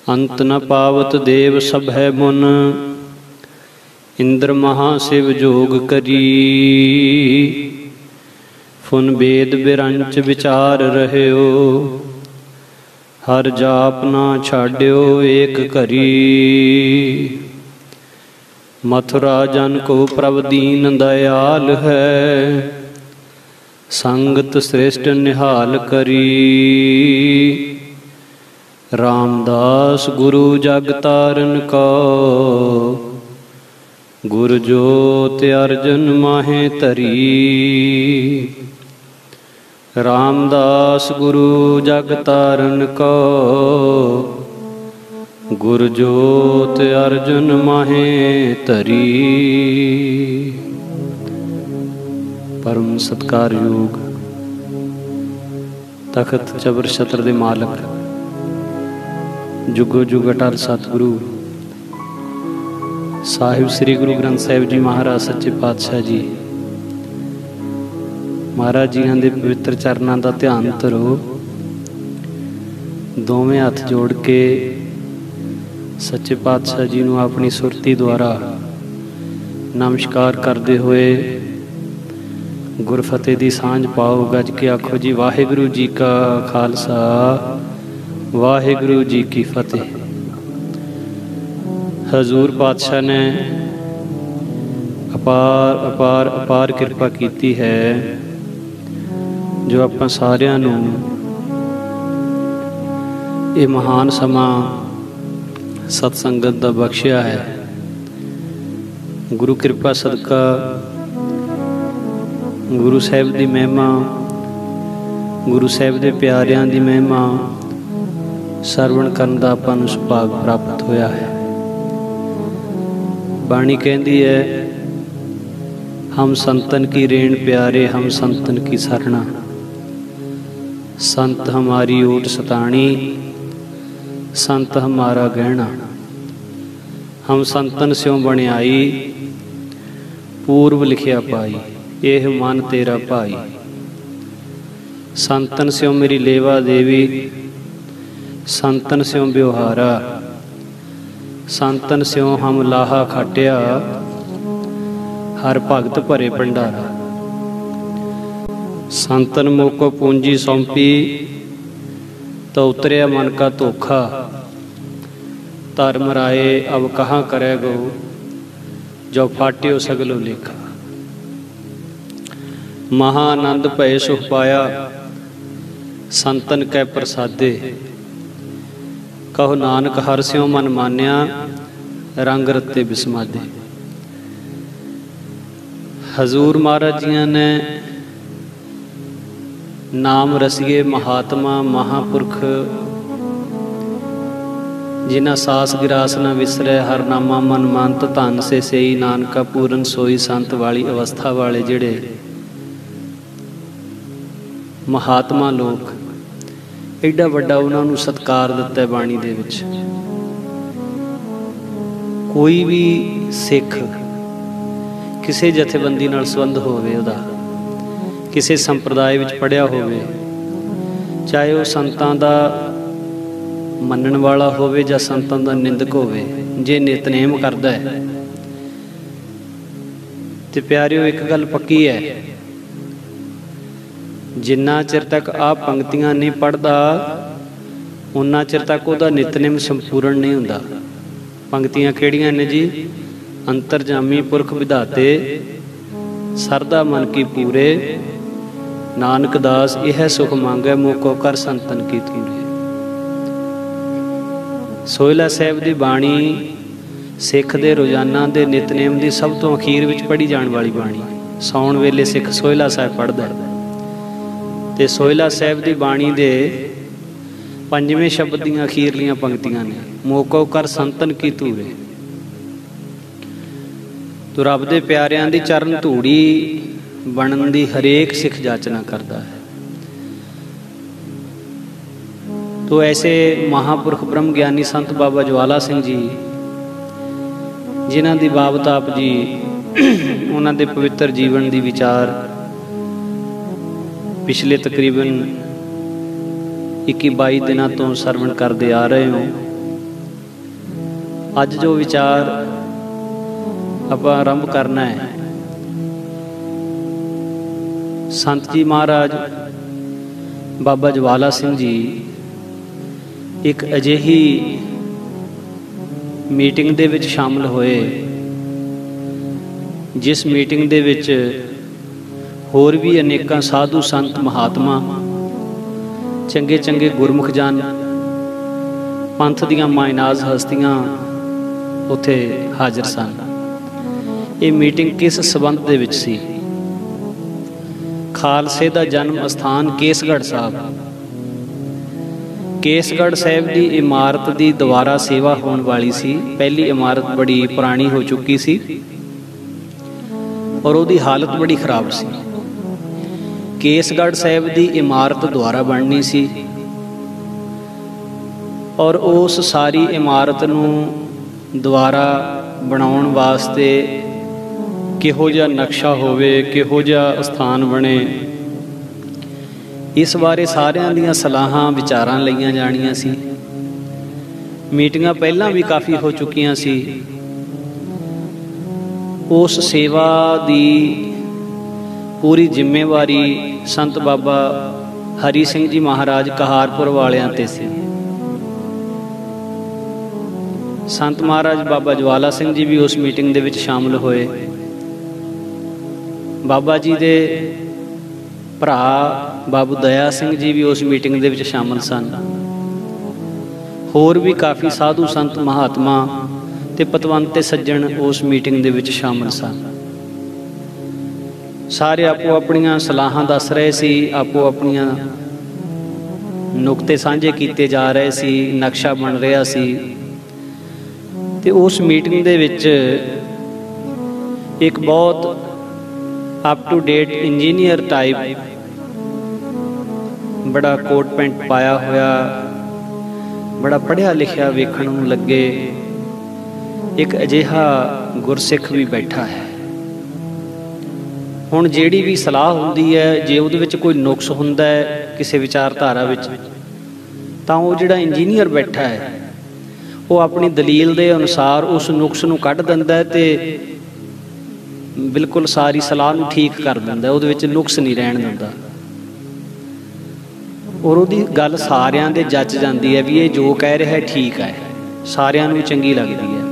अंत न पावत देव सब है मुन, इंद्र महाशिव जोग करी। फुन वेद बिरंच विचार रह्यो, हर जाप ना छाड्यो एक करी। मथुरा जन को प्रभ दीन दयाल है, संगत श्रेष्ठ निहाल करी। रामदास गुरु जग तारन को, गुर जोत अर्जन माहे तरी। रामदास गुरु जग तारन को, गुर जोत अर्जन माहे तरी। परम सत्कार योग तखत चबर छत्र दे मालक, जुगो जुग अटल सतगुरु साहिब श्री गुरु ग्रंथ साहिब जी महाराज सच्चे पातशाह जी महाराज जी दे पवित्र चरनां दा ध्यान धरो। दोवें हथ जोड़ के सच्चे पातशाह जी नूं अपनी सुरती द्वारा नमस्कार करते हुए गुरफतेह दी सांझ पाओ। गज के आखो जी वाहिगुरु जी का खालसा, वाहिगुरु जी की फतेह। हजूर पातशाह ने अपार अपार अपार कृपा की है, जो आपां सारिआं नूं ये महान समा सतसंगत दा बख्शिया है। गुरु कृपा सदका गुरु साहिब दी महिमा, गुरु साहिब दे प्यारियां दी महिमा सरवण करन दा आपां नूं सुभाग प्राप्त होया है। बाणी कहती है, हम संतन की रेण प्यारे, हम संतन की सरना। संत हमारी ओट सताणी, संत हमारा गहना। हम संतन स्यों बणियाई, पूर्व लिखिया पाई, एह मन तेरा भाई। संतन स्यों मेरी लेवा देवी, संतन स्यों ब्यवहारा। संतन स्यों हम लाहा खाटिया, हर भगत भरे भंडारा। संतन मोको पूंजी सौंपी, तो उतरिया मन का धोखा। धर्म राये अब कहाँ करे गो, जो फाट्यो सगलो लेखा। महानंद भय सुख पाया, संतन कै प्रसादे। कहो नानक हर स्यों मन मान्या, रंग रत्ते बिस्मादे। हजूर महाराज जियां ने नाम रसिए महात्मा महापुरख, जिन्हां सास गिरास न विसरै, हर नामा मन मानत धन से सही। नानका पूरन सोई संत वाली अवस्था वाले जिहड़े महात्मा लोग, एडा वड्डा उन्होंने सत्कार दिता है बाणी दे विच। कोई भी सिख किसी जथेबंदी नाल संबंध होवे, उहदा किसी संप्रदाय विच पढ़िया होवे, चाहे वह संतां दा मनण वाला होवे जां संतां दा निंदक होवे, जे नितनेम करदा है ते प्यारिओ एक गल पक्की है, जिन्ना चिर तक आ पंक्तियां नहीं पढ़ता उन्ना चिर तक उहदा नितनेम संपूर्ण नहीं हुंदा। पंक्तियां किहड़ियां ने जी? अंतरजामी पुरख विधाते, सरदा मन की पूरे। नानक दास यह सुख मांगे, मोको कर संतन की तूरे। सोहला साहिब दी बाणी सिख दे रोजाना दे नितनेम दी सब तो अखीर विच पढ़ी जाण वाली बाणी। सौण वेले सिख सोहला साहिब पढ़दा है, ते सोहला साहिब दी बाणी दे पंजवें शब्द दीआं अखीरलियां पंक्तियां ने, मोको कर संतन की तूरे। तो रब दे प्यारियां दी चरण धूड़ी बनन दी हरेक सिख जाचना करता है। तो ऐसे महापुरख ब्रह्म ज्ञानी संत बाबा ज्वाला सिंह जी, जिन्हां दी बाबत आप जी उन्हां दे पवित्र जीवन दी विचार पिछले तकरीबन 21-22 दिनों तो सरवण करते आ रहे हो। ਅੱਜ ਜੋ ਵਿਚਾਰ ਆਪਾਂ ਆਰੰਭ ਕਰਨਾ ਹੈ, ਸੰਤ ਜੀ ਮਹਾਰਾਜ ਬਾਬਾ ਜਵਾਲਾ ਸਿੰਘ ਜੀ ਇੱਕ ਅਜਿਹੀ ਮੀਟਿੰਗ ਦੇ ਵਿੱਚ ਸ਼ਾਮਲ ਹੋਏ ਜਿਸ ਮੀਟਿੰਗ ਦੇ ਵਿੱਚ ਹੋਰ ਵੀ ਅਨੇਕਾਂ ਸਾਧੂ ਸੰਤ ਮਹਾਤਮਾ ਚੰਗੇ ਚੰਗੇ ਗੁਰਮੁਖ ਜਨ ਪੰਥ ਦੀਆਂ ਮਾਇਨਾਜ਼ ਹਸਤੀਆਂ ਉੱਥੇ ਹਾਜ਼ਰ ਸਨ। ਇਹ ਮੀਟਿੰਗ ਕਿਸ ਸਬੰਧ ਦੇ ਵਿੱਚ ਸੀ? ਖਾਲਸੇ ਦਾ ਜਨਮ ਅਸਥਾਨ ਕੇਸਗੜ੍ਹ ਸਾਹਿਬ, ਕੇਸਗੜ੍ਹ ਸਾਹਿਬ ਦੀ ਇਮਾਰਤ ਦੀ ਦੁਬਾਰਾ ਸੇਵਾ ਹੋਣ ਵਾਲੀ ਸੀ। ਪਹਿਲੀ ਇਮਾਰਤ ਬੜੀ ਪੁਰਾਣੀ ਹੋ ਚੁੱਕੀ ਸੀ ਔਰ ਉਹਦੀ ਹਾਲਤ ਬੜੀ ਖਰਾਬ ਸੀ। ਕੇਸਗੜ੍ਹ ਸਾਹਿਬ ਦੀ ਇਮਾਰਤ ਦੁਬਾਰਾ ਬਣਨੀ ਸੀ ਔਰ ਉਸ ਸਾਰੀ ਇਮਾਰਤ ਨੂੰ ਦੁਬਾਰਾ ਬਣਾਉਣ ਵਾਸਤੇ ਕਿਹੋ ਜਿਹਾ ਨਕਸ਼ਾ ਹੋਵੇ, ਕਿਹੋ ਜਿਹਾ ਸਥਾਨ ਬਣੇ, ਇਸ ਬਾਰੇ ਸਾਰਿਆਂ ਦੀਆਂ ਸਲਾਹਾਂ ਵਿਚਾਰਾਂ ਲਈਆਂ ਜਾਣੀਆਂ ਸੀ। ਮੀਟਿੰਗਾਂ ਪਹਿਲਾਂ ਵੀ ਕਾਫੀ ਹੋ ਚੁੱਕੀਆਂ ਸੀ। ਉਸ ਸੇਵਾ ਦੀ ਪੂਰੀ ਜ਼ਿੰਮੇਵਾਰੀ ਸੰਤ ਬਾਬਾ ਹਰੀ ਸਿੰਘ ਜੀ ਮਹਾਰਾਜ ਕਹਾਰਪੁਰ ਵਾਲਿਆਂ ਤੇ ਸੀ। ਸੰਤ ਮਹਾਰਾਜ ਬਾਬਾ ਜਵਾਲਾ ਸਿੰਘ ਜੀ ਵੀ ਉਸ ਮੀਟਿੰਗ ਦੇ ਵਿੱਚ ਸ਼ਾਮਲ ਹੋਏ। ਬਾਬਾ ਜੀ ਦੇ ਭਰਾ ਬਾਬੂ ਦਇਆ ਸਿੰਘ ਜੀ ਵੀ ਉਸ ਮੀਟਿੰਗ ਦੇ ਵਿੱਚ ਸ਼ਾਮਲ ਸਨ। ਹੋਰ ਵੀ ਕਾਫੀ ਸਾਧੂ ਸੰਤ ਮਹਾਤਮਾ ਤੇ ਪਤਵੰਤੇ ਸੱਜਣ ਉਸ ਮੀਟਿੰਗ ਦੇ ਵਿੱਚ ਸ਼ਾਮਲ ਸਨ। ਸਾਰੇ ਆਪੋ ਆਪਣੀਆਂ ਸਲਾਹਾਂ ਦੱਸ ਰਹੇ ਸੀ, ਆਪੋ ਆਪਣੀਆਂ ਨੁਕਤੇ ਸਾਂਝੇ ਕੀਤੇ ਜਾ ਰਹੇ ਸੀ, ਨਕਸ਼ਾ ਬਣ ਰਿਹਾ ਸੀ। ਤੇ ਉਸ ਮੀਟਿੰਗ ਦੇ ਵਿੱਚ ਇੱਕ ਬਹੁਤ up to date engineer type ਬੜਾ ਕੋਟ ਪੈਂਟ ਪਾਇਆ ਹੋਇਆ, ਬੜਾ ਪੜ੍ਹਿਆ ਲਿਖਿਆ ਵੇਖਣ ਨੂੰ ਲੱਗੇ ਇੱਕ ਅਜਿਹਾ ਗੁਰਸਿੱਖ ਵੀ ਬੈਠਾ ਹੈ। ਹੁਣ ਜਿਹੜੀ ਵੀ ਸਲਾਹ ਹੁੰਦੀ ਹੈ, ਜੇ ਉਹਦੇ ਵਿੱਚ ਕੋਈ ਨੁਕਸ ਹੁੰਦਾ ਹੈ ਕਿਸੇ ਵਿਚਾਰਧਾਰਾ ਵਿੱਚ, ਤਾਂ ਉਹ ਜਿਹੜਾ ਇੰਜੀਨੀਅਰ ਬੈਠਾ ਹੈ ਉਹ ਆਪਣੀ ਦਲੀਲ ਦੇ ਅਨੁਸਾਰ ਉਸ ਨੁਕਸ ਨੂੰ ਕੱਢ ਦਿੰਦਾ ਹੈ ਤੇ ਬਿਲਕੁਲ ਸਾਰੀ ਸਲਾਹ ਨੂੰ ਠੀਕ ਕਰ ਦਿੰਦਾ, ਉਹਦੇ ਵਿੱਚ ਨੁਕਸ ਨਹੀਂ ਰਹਿਣ ਦਿੰਦਾ ਔਰ ਉਹਦੀ ਗੱਲ ਸਾਰਿਆਂ ਦੇ ਜੱਜ ਜਾਂਦੀ ਹੈ ਵੀ ਇਹ ਜੋ ਕਹਿ ਰਿਹਾ ਠੀਕ ਹੈ, ਸਾਰਿਆਂ ਨੂੰ ਚੰਗੀ ਲੱਗਦੀ ਹੈ।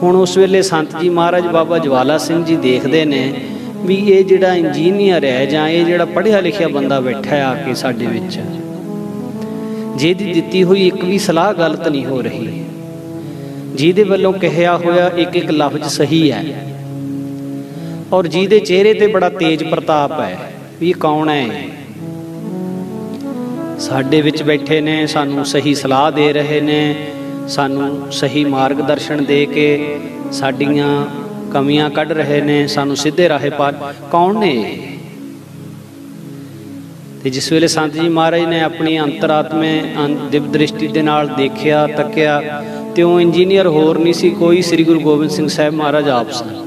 ਹੁਣ ਉਸ ਵੇਲੇ ਸੰਤ ਜੀ ਮਹਾਰਾਜ ਬਾਬਾ ਜਵਾਲਾ ਸਿੰਘ ਜੀ ਦੇਖਦੇ ਨੇ ਵੀ ਇਹ ਜਿਹੜਾ ਇੰਜੀਨੀਅਰ ਹੈ ਜਾਂ ਇਹ ਜਿਹੜਾ ਪੜ੍ਹਿਆ ਲਿਖਿਆ ਬੰਦਾ ਬੈਠਾ ਆ ਕੇ ਸਾਡੇ ਵਿੱਚ, ਜਿਹਦੀ ਦਿੱਤੀ ਹੋਈ ਇੱਕ ਵੀ ਸਲਾਹ ਗਲਤ ਨਹੀਂ ਹੋ ਰਹੀ, ਜਿਹਦੇ ਵੱਲੋਂ ਕਿਹਾ ਹੋਇਆ ਇੱਕ ਇੱਕ ਲਫ਼ਜ਼ ਸਹੀ ਹੈ ਔਰ ਜਿਹਦੇ ਚਿਹਰੇ ਤੇ ਬੜਾ ਤੇਜ ਪ੍ਰਤਾਪ ਹੈ ਵੀ ਇਹ ਕੌਣ ਹੈ, ਸਾਡੇ ਵਿੱਚ ਬੈਠੇ ਨੇ, ਸਾਨੂੰ ਸਹੀ ਸਲਾਹ ਦੇ ਰਹੇ ਨੇ, ਸਾਨੂੰ ਸਹੀ ਮਾਰਗਦਰਸ਼ਨ ਦੇ ਕੇ ਸਾਡੀਆਂ ਕਮੀਆਂ ਕੱਢ ਰਹੇ ਨੇ, ਸਾਨੂੰ ਸਿੱਧੇ ਰਾਹੇ ਪਾ, ਕੌਣ ਨੇ? ਤੇ ਜਿਸ ਵੇਲੇ ਸੰਤ ਜੀ ਮਹਾਰਾਜ ਨੇ ਆਪਣੀ ਅੰਤਰਾਤਮੇ ਦਿਵ ਦ੍ਰਿਸ਼ਟੀ ਦੇ ਨਾਲ ਦੇਖਿਆ, ਤੱਕਿਆ, ਤੇ ਉਹ ਇੰਜੀਨੀਅਰ ਹੋਰ ਨਹੀਂ ਸੀ ਕੋਈ, ਸ੍ਰੀ ਗੁਰੂ ਗੋਬਿੰਦ ਸਿੰਘ ਸਾਹਿਬ ਮਹਾਰਾਜ ਆਪ ਸਨ।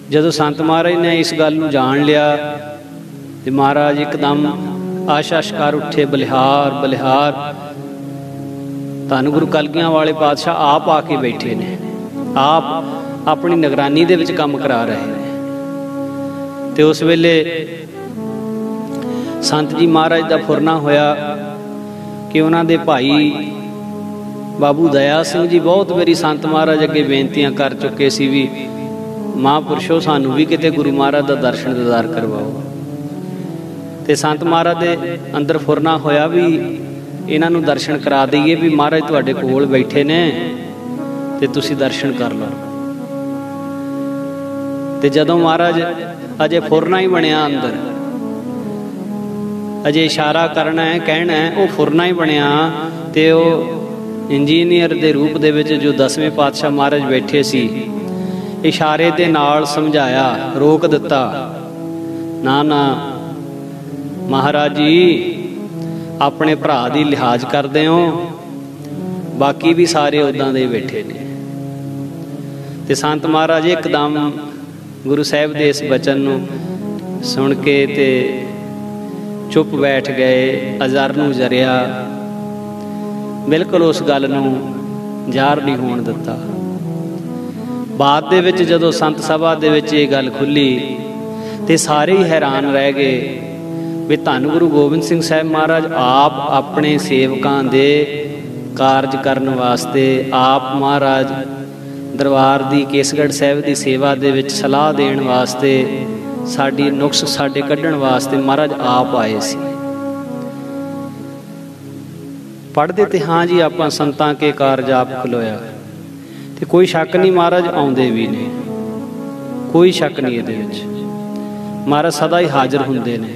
ਜਦੋਂ ਸੰਤ ਮਹਾਰਾਜ ਨੇ ਇਸ ਗੱਲ ਨੂੰ ਜਾਣ ਲਿਆ ਤੇ ਮਹਾਰਾਜ ਇੱਕਦਮ ਆਸ਼ਾਸ਼ ਕਰ ਉੱਠੇ, ਬਲਿਹਾਰ ਬਲਿਹਾਰ, ਧੰਨ ਗੁਰੂ ਕਲਗੀਆਂ ਵਾਲੇ ਪਾਤਸ਼ਾਹ ਆਪ ਆ ਕੇ ਬੈਠੇ ਨੇ, ਆਪ ਆਪਣੀ ਨਿਗਰਾਨੀ ਦੇ ਵਿੱਚ ਕੰਮ ਕਰਾ ਰਹੇ ਨੇ। ਤੇ ਉਸ ਵੇਲੇ ਸੰਤ ਜੀ ਮਹਾਰਾਜ ਦਾ ਫੁਰਨਾ ਹੋਇਆ ਕਿ ਉਹਨਾਂ ਦੇ ਭਾਈ ਬਾਬੂ ਦਇਆ ਸਿੰਘ ਜੀ ਬਹੁਤ ਵਾਰੀ ਸੰਤ ਮਹਾਰਾਜ ਅੱਗੇ ਬੇਨਤੀਆਂ ਕਰ ਚੁੱਕੇ ਸੀ ਵੀ ਮਹਾਂਪੁਰਸ਼ੋ ਸਾਨੂੰ ਵੀ ਕਿਤੇ ਗੁਰੂ ਮਹਾਰਾਜ ਦਾ ਦਰਸ਼ਨ ਦੀਦਾਰ ਕਰਵਾਓ। ਤੇ ਸੰਤ ਮਹਾਰਾਜ ਦੇ ਅੰਦਰ ਫੁਰਨਾ ਹੋਇਆ ਵੀ ਇਹਨਾਂ ਨੂੰ ਦਰਸ਼ਨ ਕਰਾ ਦਈਏ, ਵੀ ਮਹਾਰਾਜ ਤੁਹਾਡੇ ਕੋਲ ਬੈਠੇ ਨੇ ਤੇ ਤੁਸੀਂ ਦਰਸ਼ਨ ਕਰ ਲਓ। ਤੇ ਜਦੋਂ ਮਹਾਰਾਜ ਅਜੇ ਫੁਰਨਾ ਹੀ ਬਣਿਆ ਅੰਦਰ, ਅਜੇ ਇਸ਼ਾਰਾ ਕਰਨਾ ਹੈ, ਕਹਿਣਾ ਹੈ, ਉਹ ਫੁਰਨਾ ਹੀ ਬਣਿਆ ਤੇ ਉਹ ਇੰਜੀਨੀਅਰ ਦੇ ਰੂਪ ਦੇ ਵਿੱਚ ਜੋ 10ਵੇਂ ਪਾਤਸ਼ਾਹ ਮਹਾਰਾਜ ਬੈਠੇ ਸੀ, ਇਸ਼ਾਰੇ ਦੇ ਨਾਲ ਸਮਝਾਇਆ, ਰੋਕ ਦਿੱਤਾ, ਨਾ ਨਾ ਮਹਾਰਾਜ ਜੀ ਆਪਣੇ ਭਰਾ ਦੀ ਲਿਹਾਜ਼ ਕਰਦੇ ਹੋ, ਬਾਕੀ ਵੀ ਸਾਰੇ ਉੱਦਾਂ ਦੇ ਬੈਠੇ ਨੇ। ਤੇ ਸੰਤ ਮਹਾਰਾਜ ਇੱਕਦਮ ਗੁਰੂ ਸਾਹਿਬ ਦੇ ਇਸ ਬਚਨ ਨੂੰ ਸੁਣ ਕੇ ਤੇ ਚੁੱਪ ਬੈਠ ਗਏ, ਅਜ਼ਰ ਨੂੰ ਜਰਿਆ बिल्कुल उस गल नूं ਜ਼ਾਹਰ नहीं होण दिता। बाद दे विच जदों संत सभा दे विच ये गल खुली ते सारे ही हैरान रह गए भी धन गुरु गोबिंद सिंह साहिब महाराज आप अपने सेवकां दे कारज करन वास्ते आप महाराज दरबार दी केसगढ़ साहिब दी सेवा दे विच सलाह देण वास्ते साडी नुक्स साडे कढण वास्ते महाराज आप आए सी। पढ़ते तो हाँ जी आप संतां के कारज आप खलोया तो कोई शक नहीं महाराज आउंदे भी ने, कोई शक नहीं ये महाराज सदा ही हाजिर हुंदे ने।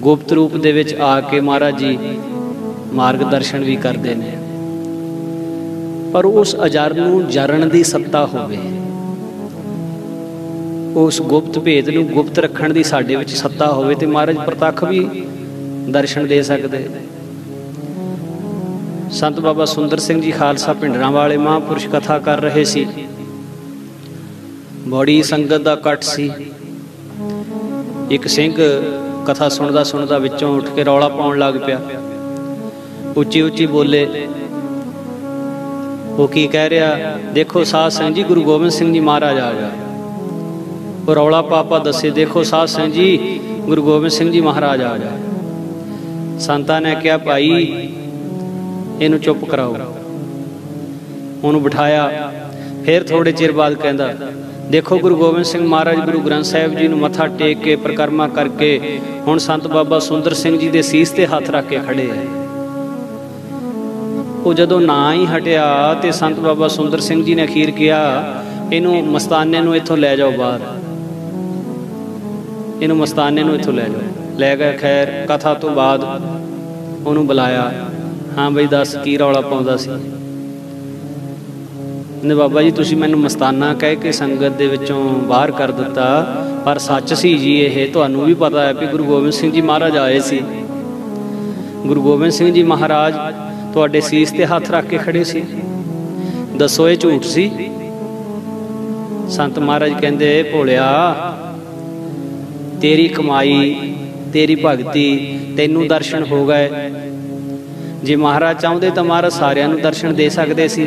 गुप्त रूप दे विच आके महाराज जी मार्गदर्शन भी करते हैं। पर उस अजर नूं जरण दी सत्ता होवे, उस गुप्त भेद नूं गुप्त रखण दी साडे विच सत्ता होवे ते महाराज प्रतख भी दर्शन दे सकते। संत बाबा सुंदर सिंह जी खालसा पिंडरां वाले महापुरुष कथा कर रहे सी, बड़ी संगत दा कट सी। एक सिंह कथा सुनदा सुनदा विचों उठ के रौला पाउण लग पिया, उच्ची उच्ची बोले। वो की कह रहा, देखो साध संग जी गुरु गोबिंद सिंह जी महाराज आ गया। वो रौला पापा दसे, देखो साध संग जी गुरु गोबिंद सिंह जी महाराज आ गया। संतां ने कहा भाई इनू चुप कराओ, उन्होंने बिठाया। फिर थोड़े चिर बाद कहता, देखो गुरु गोबिंद सिंह महाराज गुरु ग्रंथ साहिब जी नूं मत्था टेक के परिक्रमा करके हुण संत बाबा सुंदर सिंह जी दे सीस ते हथ रख के खड़े है। वो जदों ना ही हटिया तो संत बाबा सुंदर सिंह जी ने अखीर किया, इनू मस्ताने नूं इत्थों लै जाओ बाहर, इनू मस्ताने नूं इत्थों लै जाओ। लै गए। खैर कथा तो बाद उन्होंने बुलाया, हाँ बई दस की रौला पाउंदा सी। ने बाबा जी तुसीं मैनूं मस्ताना कह के संगत दे विचों बाहर कर दिता, पर सच सी जी ये तुहानूं भी पता है कि गुरु गोबिंद सिंह जी महाराज आए सी। गुरु गोबिंद सिंह जी महाराज तुहाडे सीस ते हथ रख के खड़े सी, दसो ये झूठ सी? संत महाराज कहंदे भोलिया तेरी कमाई तेरी भगती तैनूं दर्शन हो गए। जे महाराज चाहते तो महाराज सारिਆਂ ਨੂੰ दर्शन दे सकते सी,